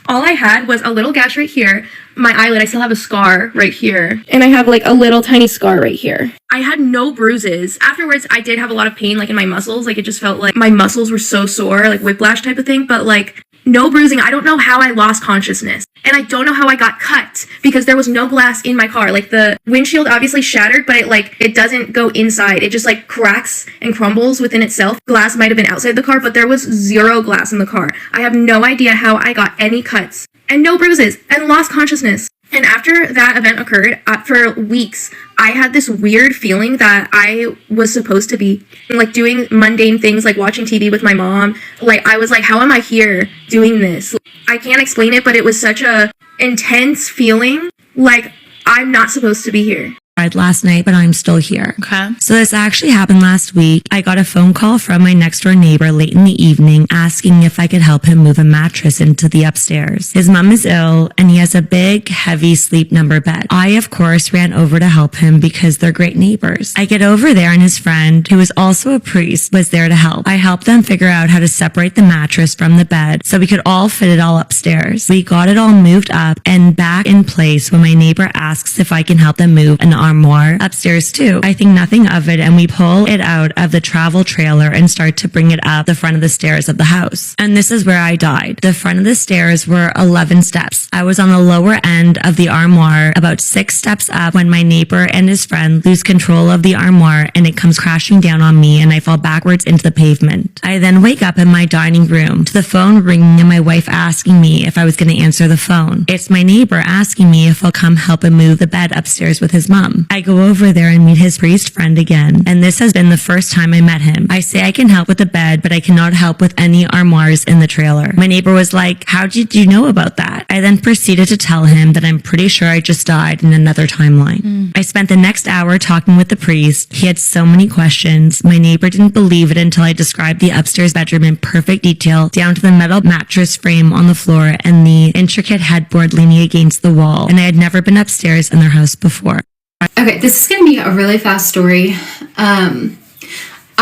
All I had was a little gash right here, my eyelid, I still have a scar right here, and I have a little tiny scar right here. I had no bruises. Afterwards, I did have a lot of pain in my muscles, it just felt like my muscles were so sore, whiplash type of thing, but no bruising. I don't know how I lost consciousness, and I don't know how I got cut because there was no glass in my car. The windshield obviously shattered, but it doesn't go inside. It just cracks and crumbles within itself. Glass might have been outside the car, but there was zero glass in the car. I have no idea how I got any cuts and no bruises and lost consciousness. And after that event occurred, for weeks, I had this weird feeling that I was supposed to be doing mundane things, watching TV with my mom. I was like, how am I here doing this? I can't explain it, but it was such a intense feeling. I'm not supposed to be here. Last night, but I'm still here. Okay. So this actually happened last week. I got a phone call from my next door neighbor late in the evening asking if I could help him move a mattress into the upstairs. His mom is ill and he has a big, heavy sleep number bed. I, of course, ran over to help him because they're great neighbors. I get over there and his friend, who is also a priest, was there to help. I helped them figure out how to separate the mattress from the bed so we could all fit it all upstairs. We got it all moved up and back in place when my neighbor asks if I can help them move an arm armoire upstairs too. I think nothing of it, and we pull it out of the travel trailer and start to bring it up the front of the stairs of the house. And this is where I died. The front of the stairs were 11 steps. I was on the lower end of the armoire, about 6 steps up, when my neighbor and his friend lose control of the armoire and it comes crashing down on me and I fall backwards into the pavement. I then wake up in my dining room to the phone ringing and my wife asking me if I was going to answer the phone. It's my neighbor asking me if I'll come help him move the bed upstairs with his mom. I go over there and meet his priest friend again, and this has been the first time I met him. I say I can help with the bed, but I cannot help with any armoires in the trailer. My neighbor was like, "How did you know about that?" I then proceeded to tell him that I'm pretty sure I just died in another timeline. I spent the next hour talking with the priest. He had so many questions. My neighbor didn't believe it until I described the upstairs bedroom in perfect detail, down to the metal mattress frame on the floor and the intricate headboard leaning against the wall, and I had never been upstairs in their house before. Okay, this is going to be a really fast story.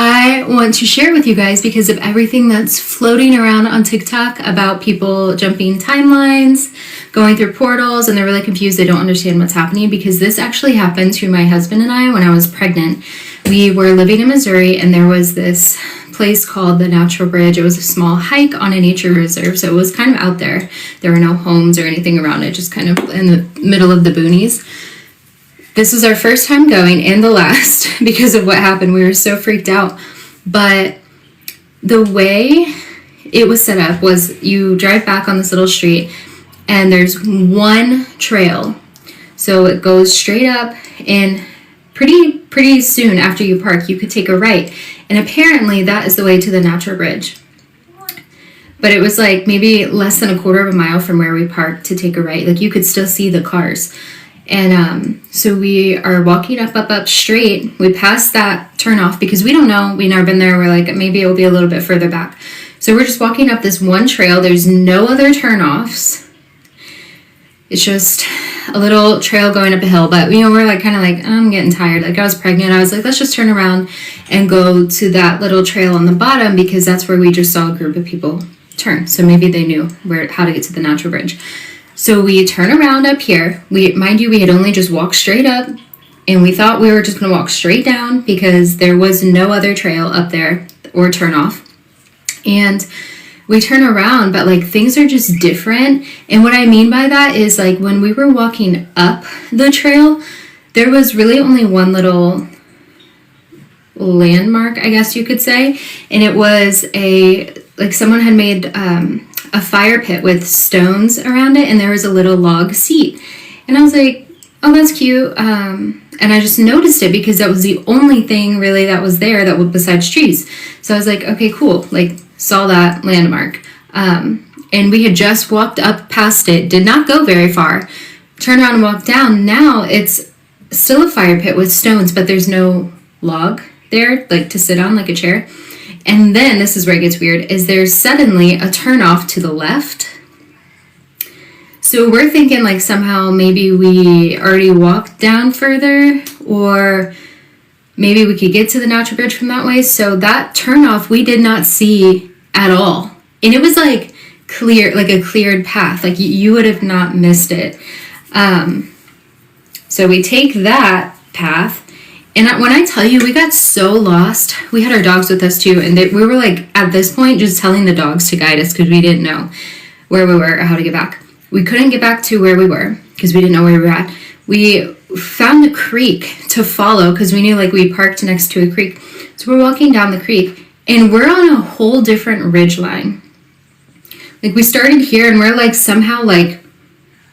I want to share with you guys because of everything that's floating around on TikTok about people jumping timelines, going through portals, and they're really confused. They don't understand what's happening, because this actually happened to my husband and I when I was pregnant. We were living in Missouri, and there was this place called the Natural Bridge. It was a small hike on a nature reserve, so it was kind of out there. There were no homes or anything around it, just kind of in the middle of the boonies. This was our first time going and the last because of what happened. We were so freaked out. But the way it was set up was you drive back on this little street and there's one trail. So it goes straight up, and pretty soon after you park, you could take a right. And apparently that is the way to the Natural Bridge. But it was like maybe less than a quarter of a mile from where we parked to take a right. Like you could still see the cars. And so we are walking up straight. We passed that turnoff because we don't know. We've never been there. We're like, maybe it will be a little bit further back. So we're just walking up this one trail. There's no other turnoffs. It's just a little trail going up a hill. But, we're like kind of like, I'm getting tired. Like I was pregnant. I was like, let's just turn around and go to that little trail on the bottom, because that's where we just saw a group of people turn. So maybe they knew how to get to the Natural Bridge. So we turn around up here. Mind you, we had only just walked straight up, and we thought we were just going to walk straight down because there was no other trail up there or turn off. And we turn around, but like things are just different. And what I mean by that is like when we were walking up the trail, there was really only one little landmark, I guess you could say. And it was someone had made a fire pit with stones around it, and there was a little log seat. And I was like, oh, that's cute. And I just noticed it because that was the only thing really that was there that was besides trees. So I was like, okay, cool. Like saw that landmark. And we had just walked up past it, did not go very far, turned around and walked down. Now it's still a fire pit with stones, but there's no log there, like to sit on like a chair. And then, this is where it gets weird, is there's suddenly a turnoff to the left. So we're thinking like somehow maybe we already walked down further, or maybe we could get to the Natural Bridge from that way. So that turnoff we did not see at all. And it was like clear, like a cleared path. Like you would have not missed it. So we take that path. And when I tell you, we got so lost. We had our dogs with us too. And we were like, at this point, just telling the dogs to guide us because we didn't know where we were or how to get back. We couldn't get back to where we were because we didn't know where we were at. We found a creek to follow because we knew like we parked next to a creek. So we're walking down the creek and we're on a whole different ridge line. Like we started here and we're like somehow like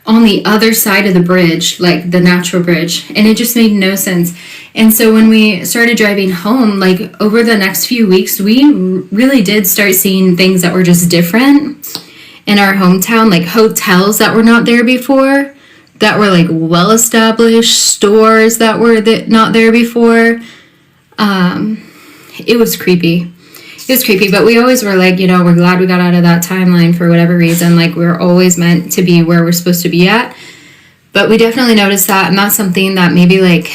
on the other side of the bridge, like the Natural Bridge, and it just made no sense. And so when we started driving home, like over the next few weeks, we really did start seeing things that were just different in our hometown, like hotels that were not there before, that were like well-established, stores that were not there before. It was creepy. It was creepy, but we always were like, we're glad we got out of that timeline for whatever reason. Like, we're always meant to be where we're supposed to be at. But we definitely noticed that, and that's something that maybe, like,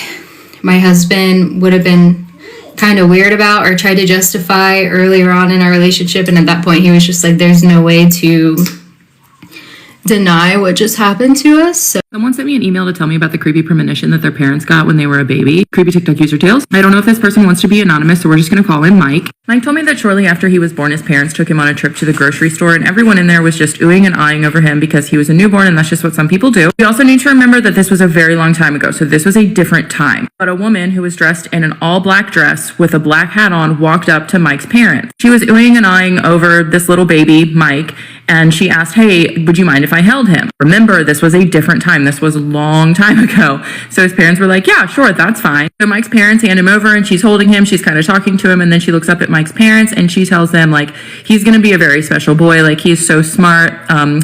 my husband would have been kind of weird about or tried to justify earlier on in our relationship. And at that point, he was just like, there's no way to deny what just happened to us. So someone sent me an email to tell me about the creepy premonition that their parents got when they were a baby. Creepy TikTok user tales. I don't know if this person wants to be anonymous, so we're just going to call him Mike. Mike told me that shortly after he was born, his parents took him on a trip to the grocery store, and everyone in there was just oohing and eyeing over him because he was a newborn, and that's just what some people do. We also need to remember that this was a very long time ago, so this was a different time. But a woman who was dressed in an all-black dress with a black hat on walked up to Mike's parents. She was oohing and eyeing over this little baby, Mike, and she asked, "Hey, would you mind if I held him?" Remember, this was a different time. This was a long time ago. So his parents were like, "Yeah, sure, that's fine." So Mike's parents hand him over and she's holding him. She's kind of talking to him, and then she looks up at Mike's parents and she tells them, like, he's going to be a very special boy. Like, he's so smart.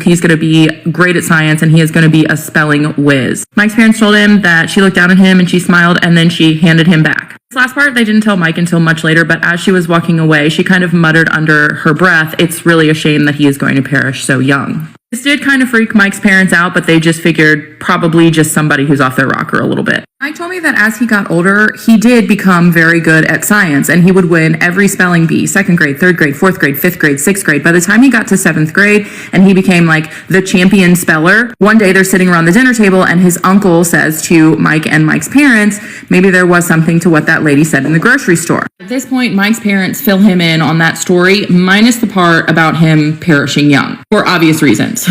He's going to be great at science, and he is going to be a spelling whiz. Mike's parents told him that she looked down at him and she smiled, and then she handed him back. This last part they didn't tell Mike until much later, but as she was walking away, she kind of muttered under her breath, "It's really a shame that he is going to perish so young." This did kind of freak Mike's parents out, but they just figured probably just somebody who's off their rocker a little bit. Mike told me that as he got older, he did become very good at science, and he would win every spelling bee, 2nd grade, 3rd grade, 4th grade, 5th grade, 6th grade. By the time he got to 7th grade and he became like the champion speller, one day they're sitting around the dinner table and his uncle says to Mike and Mike's parents, maybe there was something to what that lady said in the grocery store. At this point, Mike's parents fill him in on that story, minus the part about him perishing young, for obvious reasons.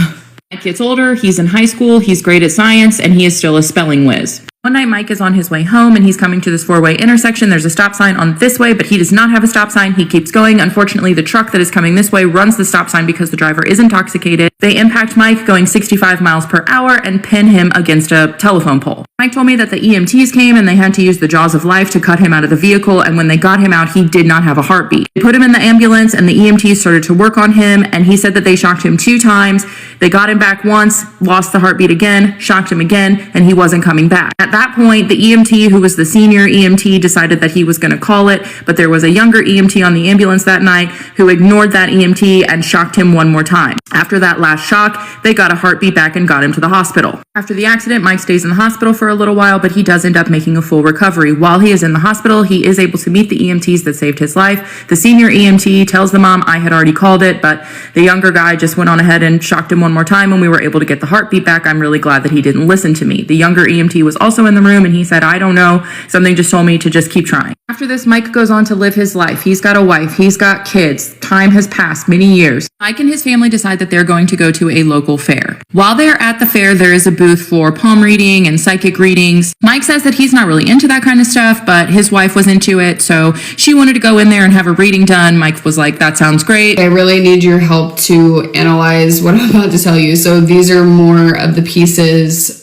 Mike gets older, he's in high school, he's great at science, and he is still a spelling whiz. One night, Mike is on his way home and he's coming to this 4-way intersection. There's a stop sign on this way, but he does not have a stop sign. He keeps going. Unfortunately, the truck that is coming this way runs the stop sign because the driver is intoxicated. They impact Mike going 65 miles per hour and pin him against a telephone pole. Mike told me that the EMTs came and they had to use the jaws of life to cut him out of the vehicle, and when they got him out, he did not have a heartbeat. They put him in the ambulance and the EMTs started to work on him, and he said that they shocked him 2 times. They got him back once, lost the heartbeat again, shocked him again, and he wasn't coming back. At that point, the EMT, who was the senior EMT, decided that he was going to call it, but there was a younger EMT on the ambulance that night who ignored that EMT and shocked him one more time. After that last shock, they got a heartbeat back and got him to the hospital. After the accident, Mike stays in the hospital for a little while, but he does end up making a full recovery. While he is in the hospital, he is able to meet the EMTs that saved his life. The senior EMT tells the mom, "I had already called it," but the younger guy just went on ahead and shocked him one more time, and we were able to get the heartbeat back. I'm really glad that he didn't listen to me. The younger EMT was also in the room, and he said, "I don't know, something just told me to just keep trying." After this, Mike goes on to live his life. He's got a wife, he's got kids. Time has passed many years. Mike and his family decide that they're going to go to a local fair. While they're at the fair, there is a booth for palm reading and psychic readings. Mike says that he's not really into that kind of stuff, but his wife was into it, so she wanted to go in there and have a reading done. Mike was like, "That sounds great." I really need your help to analyze what I'm about to tell you. So these are more of the pieces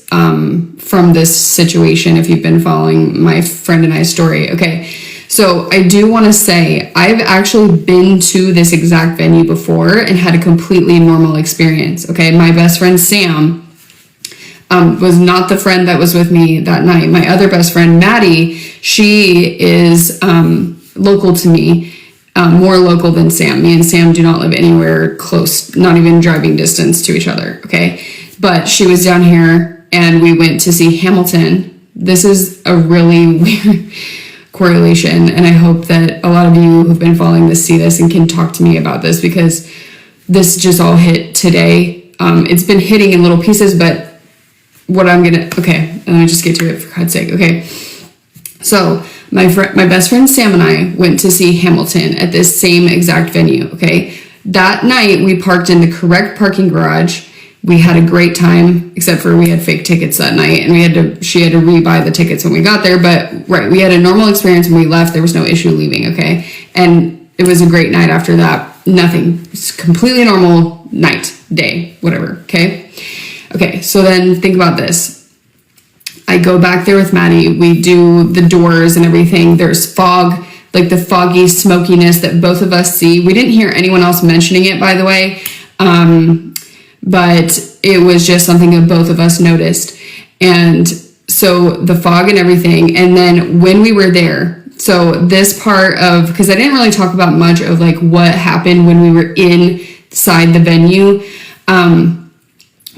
from this situation, if you've been following my friend and I's story. Okay, so I do want to say I've actually been to this exact venue before and had a completely normal experience. Okay, my best friend Sam was not the friend that was with me that night. My other best friend Maddie, she is local to me, more local than Sam. Me and Sam do not live anywhere close, not even driving distance to each other. Okay, but she was down here and we went to see Hamilton. This is a really weird correlation, and I hope that a lot of you who've been following this see this and can talk to me about this, because this just all hit today. It's been hitting in little pieces, but what I'm gonna, okay, let me just get to it for God's sake. Okay, so my best friend Sam and I went to see Hamilton at this same exact venue. Okay, that night we parked in the correct parking garage. We had a great time, except for we had fake tickets that night, and she had to rebuy the tickets when we got there. But right, we had a normal experience when we left. There was no issue leaving. Okay, and it was a great night after that. Nothing, it's completely normal night, day, whatever. Okay. So then think about this. I go back there with Maddie. We do the doors and everything. There's fog, like the foggy smokiness that both of us see. We didn't hear anyone else mentioning it, by the way. But it was just something that both of us noticed. And so the fog and everything. And then when we were there, so this part of, because I didn't really talk about much of like what happened when we were inside the venue.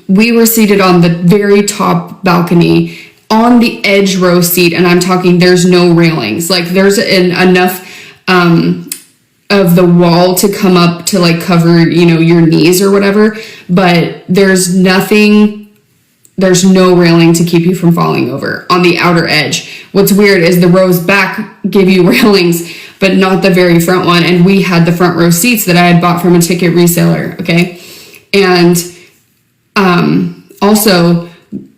We were seated on the very top balcony on the edge row seat. And I'm talking, there's no railings. Like there's enough of the wall to come up to like cover, you know, your knees or whatever, but there's no railing to keep you from falling over on the outer edge. What's weird is the rows back give you railings, but not the very front one. And we had the front row seats that I had bought from a ticket reseller. Okay. And, also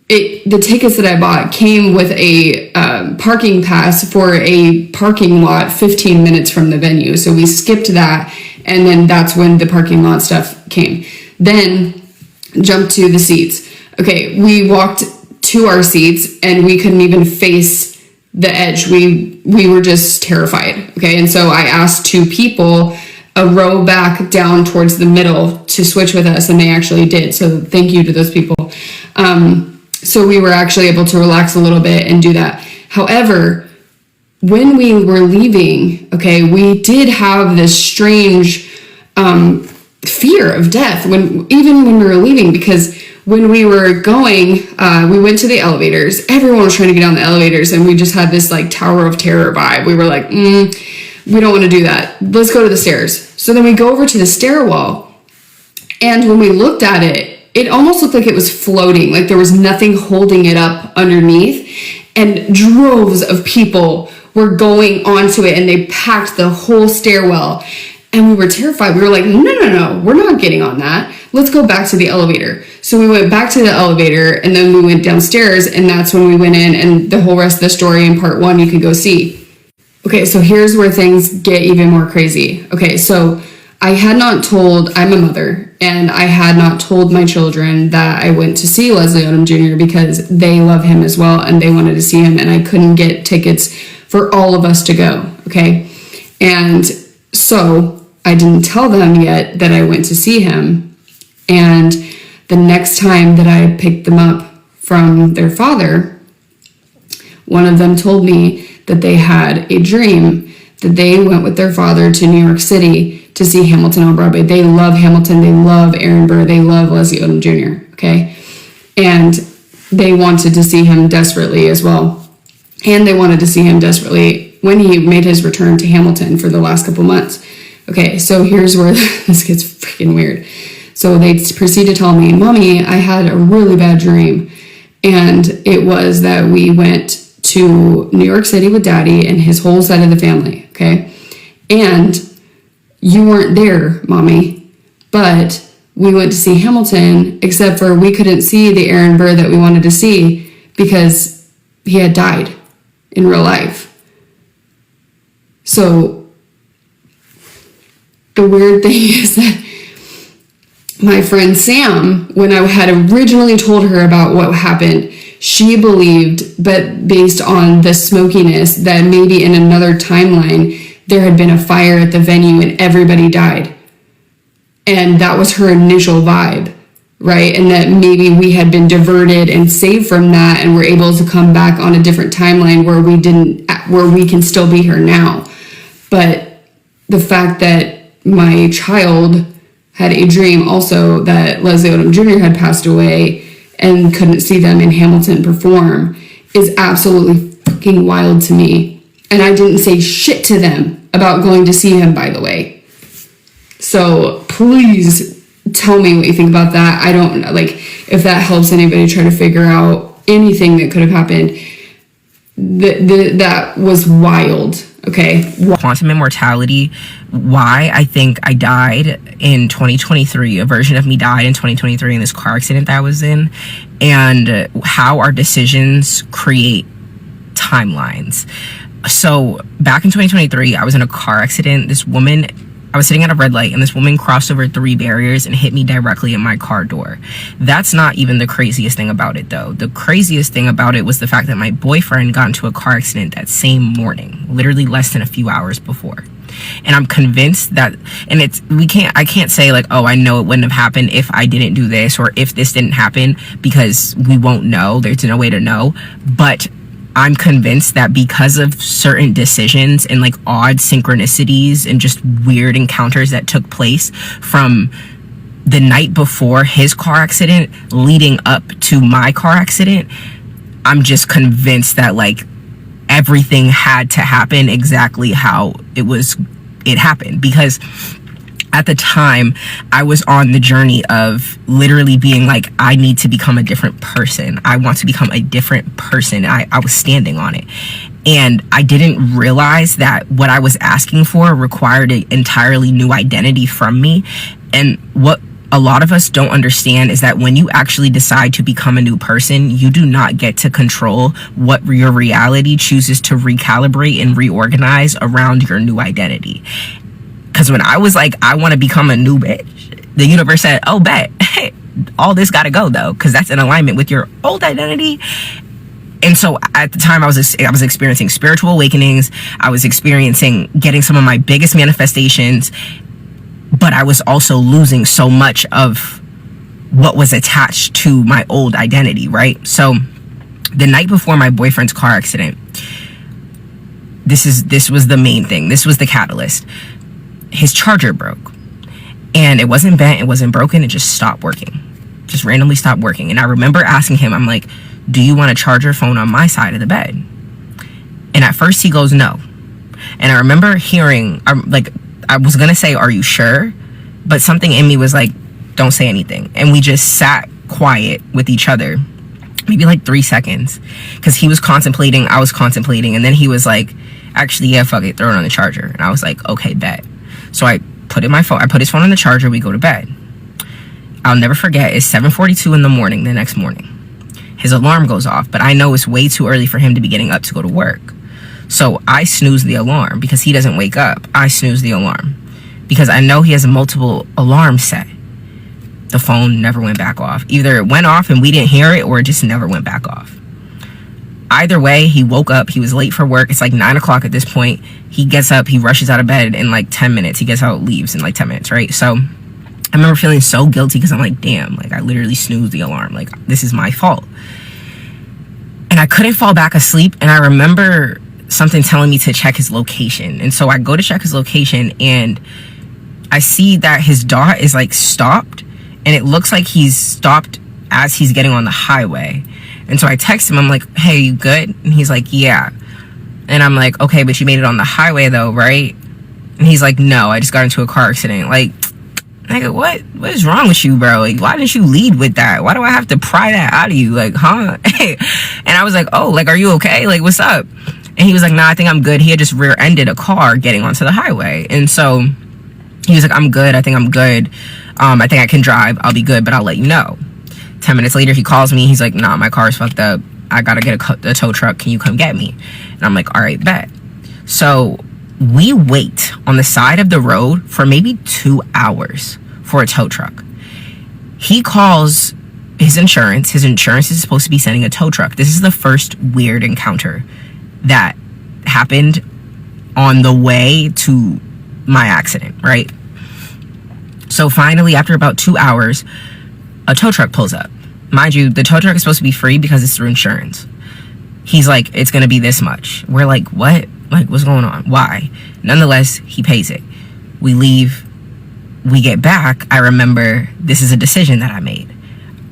the tickets that I bought came with a parking pass for a parking lot 15 minutes from the venue. So we skipped that, and then that's when the parking lot stuff came. Then jumped to the seats. Okay, we walked to our seats and we couldn't even face the edge. We were just terrified. Okay, and so I asked two people a row back down towards the middle to switch with us, and they actually did. So thank you to those people. So we were actually able to relax a little bit and do that. However, when we were leaving, okay, we did have this strange fear of death even when we were leaving, because when we were going, we went to the elevators. Everyone was trying to get on the elevators, and we just had this like Tower of Terror vibe. We were like, we don't want to do that. Let's go to the stairs. So then we go over to the stairwell, and when we looked at it, it almost looked like it was floating, like there was nothing holding it up underneath, and droves of people were going onto it, and they packed the whole stairwell, and we were terrified. We were like, no, we're not getting on that. Let's go back to the elevator. So we went back to the elevator, and then we went downstairs, and that's when we went in, and the whole rest of the story in part 1 you can go see. Okay, so here's where things get even more crazy. Okay, so I'm a mother, and I had not told my children that I went to see Leslie Odom Jr. because they love him as well, and they wanted to see him, and I couldn't get tickets for all of us to go, okay? And so I didn't tell them yet that I went to see him, and the next time that I picked them up from their father, one of them told me that they had a dream that they went with their father to New York City to see Hamilton on Broadway. They love Hamilton, they love Aaron Burr, they love Leslie Odom Jr., okay? And they wanted to see him desperately as well. And they wanted to see him desperately when he made his return to Hamilton for the last couple months. Okay, so here's where this gets freaking weird. So they proceed to tell me, Mommy, I had a really bad dream. And it was that we went to New York City with Daddy and his whole side of the family, okay? And you weren't there, Mommy, but we went to see Hamilton, except for we couldn't see the Aaron Burr that we wanted to see because he had died in real life. So the weird thing is that my friend Sam, when I had originally told her about what happened, she believed, but based on the smokiness, that maybe in another timeline there had been a fire at the venue and everybody died. And that was her initial vibe, right? And that maybe we had been diverted and saved from that and were able to come back on a different timeline where we can still be here now. But the fact that my child had a dream also that Leslie Odom Jr. had passed away and couldn't see them in Hamilton perform is absolutely fucking wild to me. And I didn't say shit to them about going to see him, by the way. So please tell me what you think about that. I don't like if that helps anybody try to figure out anything that could have happened. That was wild. Okay. Quantum immortality, why I think I died in 2023, a version of me died in 2023 in this car accident that I was in, and how our decisions create timelines. So back in 2023, I was in a car accident. I was sitting at a red light, and this woman crossed over 3 barriers and hit me directly in my car door. That's not even the craziest thing about it, though. The craziest thing about it was the fact that my boyfriend got into a car accident that same morning, literally less than a few hours before. And I'm convinced that, and I can't say like, oh, I know it wouldn't have happened if I didn't do this or if this didn't happen, because we won't know. There's no way to know. But I'm convinced that because of certain decisions and like odd synchronicities and just weird encounters that took place from the night before his car accident leading up to my car accident, I'm just convinced that like everything had to happen exactly how it was it happened, because at the time I was on the journey of literally being like, I need to become a different person. I want to become a different person. I was standing on it. And I didn't realize that what I was asking for required an entirely new identity from me. And what a lot of us don't understand is that when you actually decide to become a new person, you do not get to control what your reality chooses to recalibrate and reorganize around your new identity. Because when I was like, I want to become a new bitch, the universe said, oh, bet, hey, all this got to go, though, because that's in alignment with your old identity. And so at the time I was experiencing spiritual awakenings. I was experiencing getting some of my biggest manifestations, but I was also losing so much of what was attached to my old identity, right? So the night before my boyfriend's car accident, this was the main thing. This was the catalyst. His charger broke, and it wasn't bent, it wasn't broken, it just stopped working. Just randomly stopped working. And I remember asking him, I'm like, do you want to charge your phone on my side of the bed? And at first he goes, no. And I remember hearing, like, I was going to say, are you sure? But something in me was like, don't say anything. And we just sat quiet with each other, maybe like 3 seconds, because he was contemplating, I was contemplating. And then he was like, actually, yeah, fuck it, throw it on the charger. And I was like, okay, bet. So I put his phone on the charger, we go to bed. I'll never forget, it's 7:42 in the morning the next morning. His alarm goes off, but I know it's way too early for him to be getting up to go to work. So I snooze the alarm because he doesn't wake up. I snooze the alarm because I know he has multiple alarms set. The phone never went back off. Either it went off and we didn't hear it, or it just never went back off. Either way, he woke up. He was late for work. It's like 9 o'clock at this point. He gets up. He rushes out of bed in like 10 minutes. He gets out, leaves in like 10 minutes, right? So I remember feeling so guilty because I'm like, damn, like I literally snoozed the alarm. Like, this is my fault. And I couldn't fall back asleep. And I remember something telling me to check his location. And so I go to check his location, and I see that his dot is like stopped. And it looks like he's stopped as he's getting on the highway. And so I text him, I'm like, hey, you good? And he's like, yeah. And I'm like, okay, but you made it on the highway though, right? And he's like, no, I just got into a car accident. Like, nigga, what is wrong with you, bro? Like, why didn't you lead with that? Why do I have to pry that out of you? Like, huh? And I was like, oh, like, are you okay? Like, what's up? And he was like, nah, I think I'm good. He had just rear-ended a car getting onto the highway. And so he was like, I'm good. I think I'm good. I think I can drive. I'll be good, but I'll let you know. 10 minutes later, he calls me. He's like, nah, my car's fucked up. I gotta get a tow truck. Can you come get me? And I'm like, all right, bet. So we wait on the side of the road for maybe 2 hours for a tow truck. He calls his insurance. His insurance is supposed to be sending a tow truck. This is the first weird encounter that happened on the way to my accident, right? So finally, after about 2 hours, a tow truck pulls up. Mind you, the tow truck is supposed to be free because it's through insurance. He's like, it's going to be this much. We're like, what? Like, what's going on? Why? Nonetheless, he pays it. We leave. We get back. I remember this is a decision that I made.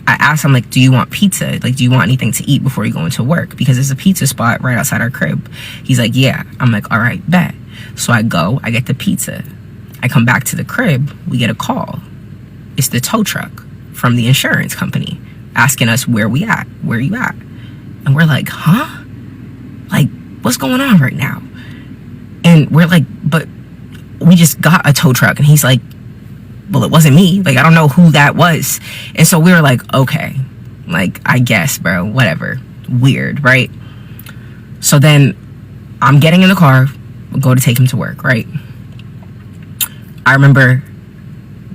I asked him, like, do you want pizza? Like, do you want anything to eat before you go into work? Because there's a pizza spot right outside our crib. He's like, yeah. I'm like, all right, bet. So I go, I get the pizza. I come back to the crib. We get a call. It's the tow truck from the insurance company asking us where we at, where you at. And we're like, huh? Like, what's going on right now? And we're like, but we just got a tow truck. And he's like, well, it wasn't me. Like, I don't know who that was. And so we were like, okay, like, I guess, bro, whatever. Weird, right? So then I'm getting in the car, go to take him to work, right? I remember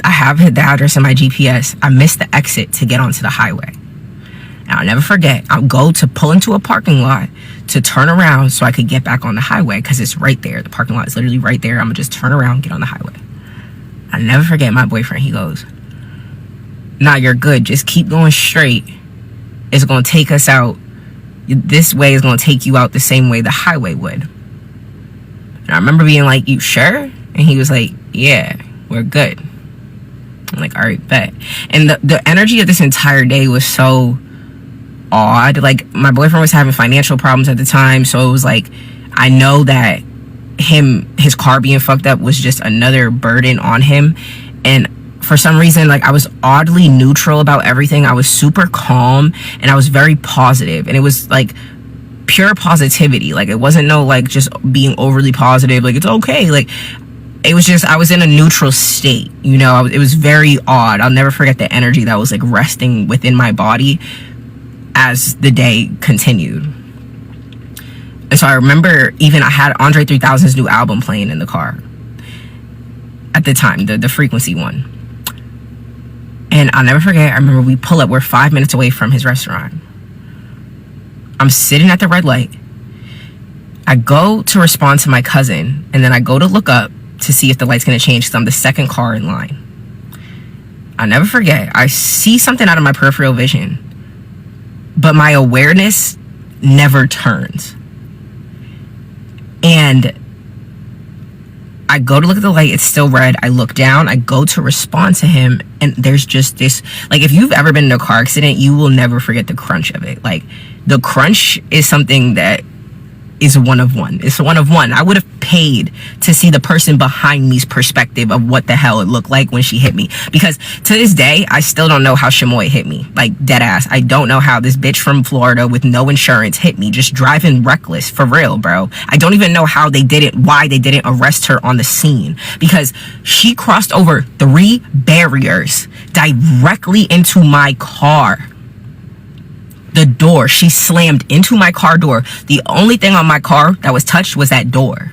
I have the address in my GPS. I missed the exit to get onto the highway. And I'll never forget, I'll go to pull into a parking lot to turn around so I could get back on the highway because it's right there. The parking lot is literally right there. I'm going to just turn around, get on the highway. I'll never forget my boyfriend. He goes, nah, you're good. Just keep going straight. It's going to take us out. This way is going to take you out the same way the highway would. And I remember being like, you sure? And he was like, yeah, we're good. I'm like, all right, bet. And the energy of this entire day was so odd. Like, my boyfriend was having financial problems at the time, so it was like, I know that his car being fucked up was just another burden on him. And for some reason, like, I was oddly neutral about everything. I was super calm and I was very positive, and it was like pure positivity. Like, it wasn't no like just being overly positive, like it's okay. Like, it was just, I was in a neutral state, you know. It was very odd. I'll never forget the energy that was like resting within my body as the day continued. And so I remember even I had Andre 3000's new album playing in the car at the time, the Frequency one. And I'll never forget, I remember we pull up, we're 5 minutes away from his restaurant. I'm sitting at the red light. I go to respond to my cousin, and then I go to look up to see if the light's gonna change because I'm the second car in line. I'll never forget, I see something out of my peripheral vision, but my awareness never turns. And I go to look at the light, it's still red. I look down, I go to respond to him, and there's just this, like, if you've ever been in a car accident, you will never forget the crunch of it. Like, the crunch is something that is one of one. It's one of one. I would have paid to see the person behind me's perspective of what the hell it looked like when she hit me. Because to this day, I still don't know how Shamoy hit me. Like, dead ass. I don't know how this bitch from Florida with no insurance hit me, just driving reckless, for real, bro. I don't even know how they did it, why they didn't arrest her on the scene. Because she crossed over 3 barriers directly into my car. The door, she slammed into my car door. The only thing on my car that was touched was that door.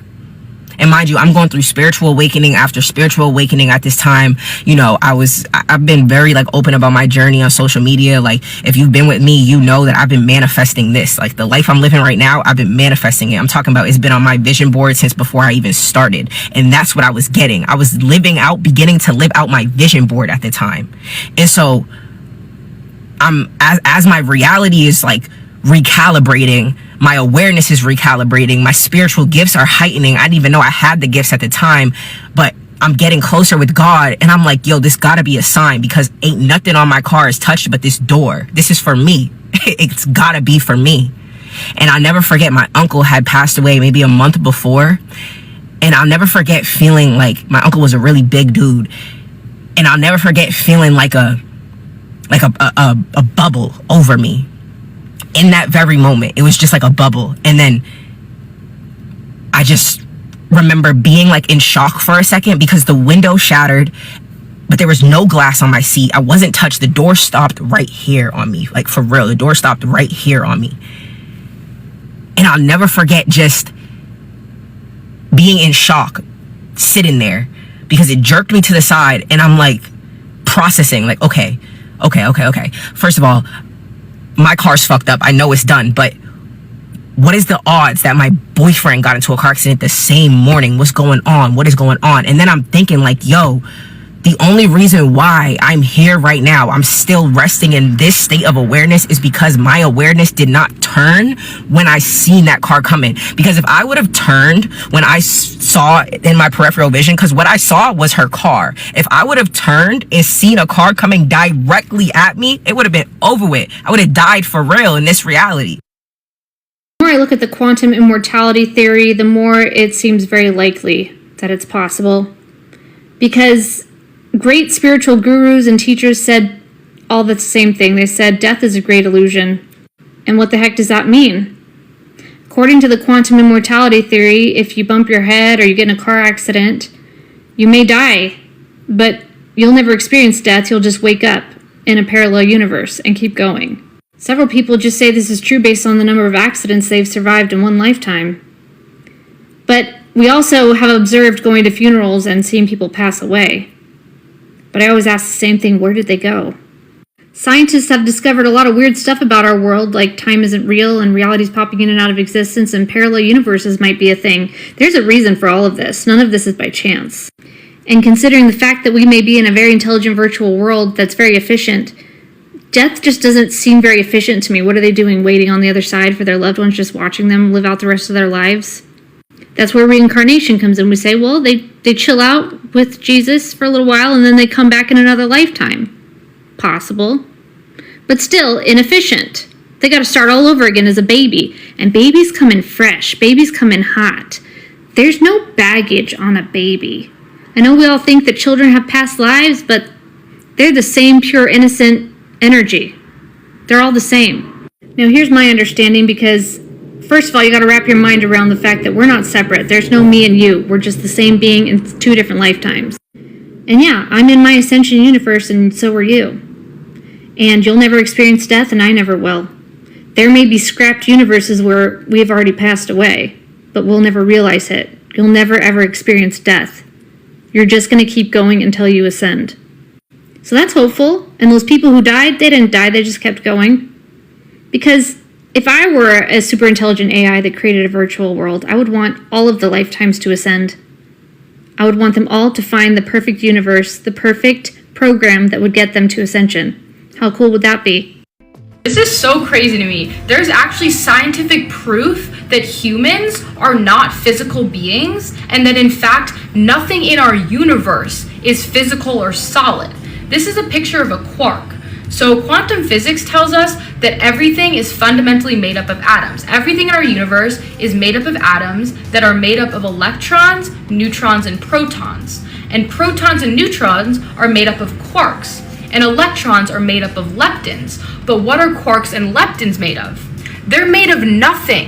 And mind you, I'm going through spiritual awakening after spiritual awakening at this time. You know, I've been very like open about my journey on social media. Like, if you've been with me, you know that I've been manifesting this. Like, the life I'm living right now, I've been manifesting it. I'm talking about, it's been on my vision board since before I even started. And that's what I was getting. I was beginning to live out my vision board at the time. And so as my reality is like recalibrating, my awareness is recalibrating, my spiritual gifts are heightening. I didn't even know I had the gifts at the time, but I'm getting closer with God, and I'm like, yo, this gotta be a sign, because ain't nothing on my car is touched but this door. This is for me. It's gotta be for me. And I'll never forget, my uncle had passed away maybe a month before, and I'll never forget feeling like, my uncle was a really big dude, and I'll never forget feeling like a bubble over me in that very moment. It was just like a bubble. And then I just remember being like in shock for a second, because the window shattered, but there was no glass on my seat. I wasn't touched. The door stopped right here on me. Like, for real, the door stopped right here on me. And I'll never forget just being in shock, sitting there, because it jerked me to the side, and I'm like processing, like, okay. First of all, my car's fucked up. I know it's done, but what is the odds that my boyfriend got into a car accident the same morning? What's going on? What is going on? And then I'm thinking like, yo, the only reason why I'm here right now, I'm still resting in this state of awareness, is because my awareness did not turn when I seen that car coming. Because if I would have turned when I saw in my peripheral vision, because what I saw was her car. If I would have turned and seen a car coming directly at me, it would have been over with. I would have died for real in this reality. The more I look at the quantum immortality theory, the more it seems very likely that it's possible. Because great spiritual gurus and teachers said all the same thing. They said death is a great illusion. And what the heck does that mean? According to the quantum immortality theory, if you bump your head or you get in a car accident, you may die, but you'll never experience death. You'll just wake up in a parallel universe and keep going. Several people just say this is true based on the number of accidents they've survived in one lifetime. But we also have observed going to funerals and seeing people pass away. But I always ask the same thing, where did they go? Scientists have discovered a lot of weird stuff about our world, like time isn't real and reality's popping in and out of existence and parallel universes might be a thing. There's a reason for all of this. None of this is by chance. And considering the fact that we may be in a very intelligent virtual world that's very efficient, death just doesn't seem very efficient to me. What are they doing, waiting on the other side for their loved ones, just watching them live out the rest of their lives? That's where reincarnation comes in. We say, well, they chill out with Jesus for a little while and then they come back in another lifetime. Possible. But still inefficient. They got to start all over again as a baby. And babies come in fresh. Babies come in hot. There's no baggage on a baby. I know we all think that children have past lives, but they're the same pure innocent energy. They're all the same. Now here's my understanding, because first of all, you got to wrap your mind around the fact that we're not separate. There's no me and you. We're just the same being in 2 different lifetimes. And yeah, I'm in my ascension universe, and so are you. And you'll never experience death, and I never will. There may be scrapped universes where we have already passed away, but we'll never realize it. You'll never ever experience death. You're just going to keep going until you ascend. So that's hopeful. And those people who died, they didn't die, they just kept going. Because if I were a super intelligent AI that created a virtual world, I would want all of the lifetimes to ascend. I would want them all to find the perfect universe, the perfect program that would get them to ascension. How cool would that be? This is so crazy to me. There's actually scientific proof that humans are not physical beings, and that in fact, nothing in our universe is physical or solid. This is a picture of a quark. So quantum physics tells us that everything is fundamentally made up of atoms. Everything in our universe is made up of atoms that are made up of electrons, neutrons, and protons. And protons and neutrons are made up of quarks. And electrons are made up of leptons. But what are quarks and leptons made of? They're made of nothing.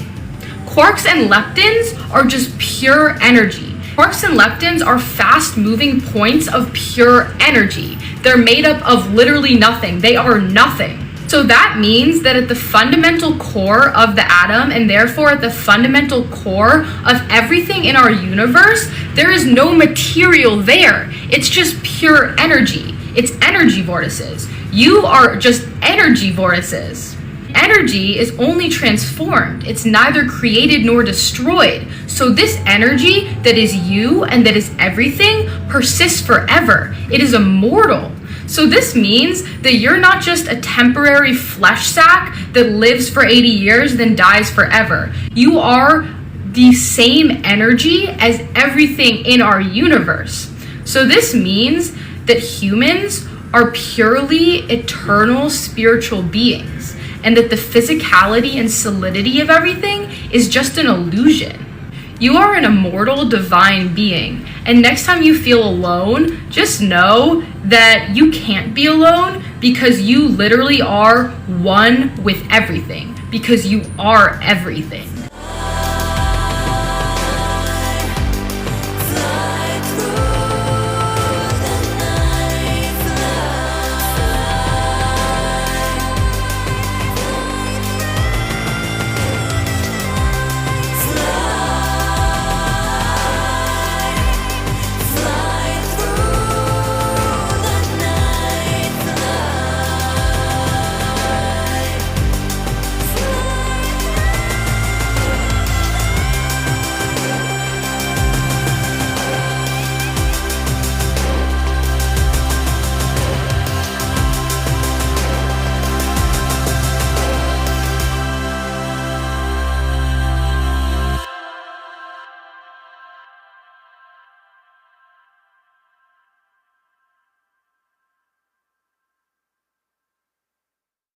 Quarks and leptons are just pure energy. Quarks and leptons are fast-moving points of pure energy. They're made up of literally nothing. They are nothing. So that means that at the fundamental core of the atom, and therefore at the fundamental core of everything in our universe, there is no material there. It's just pure energy. It's energy vortices. You are just energy vortices. Energy is only transformed. It's neither created nor destroyed. So this energy that is you and that is everything persists forever. It is immortal. So this means that you're not just a temporary flesh sack that lives for 80 years, then dies forever. You are the same energy as everything in our universe. So this means that humans are purely eternal spiritual beings, and that the physicality and solidity of everything is just an illusion. You are an immortal divine being, and next time you feel alone, just know that you can't be alone, because you literally are one with everything, because you are everything.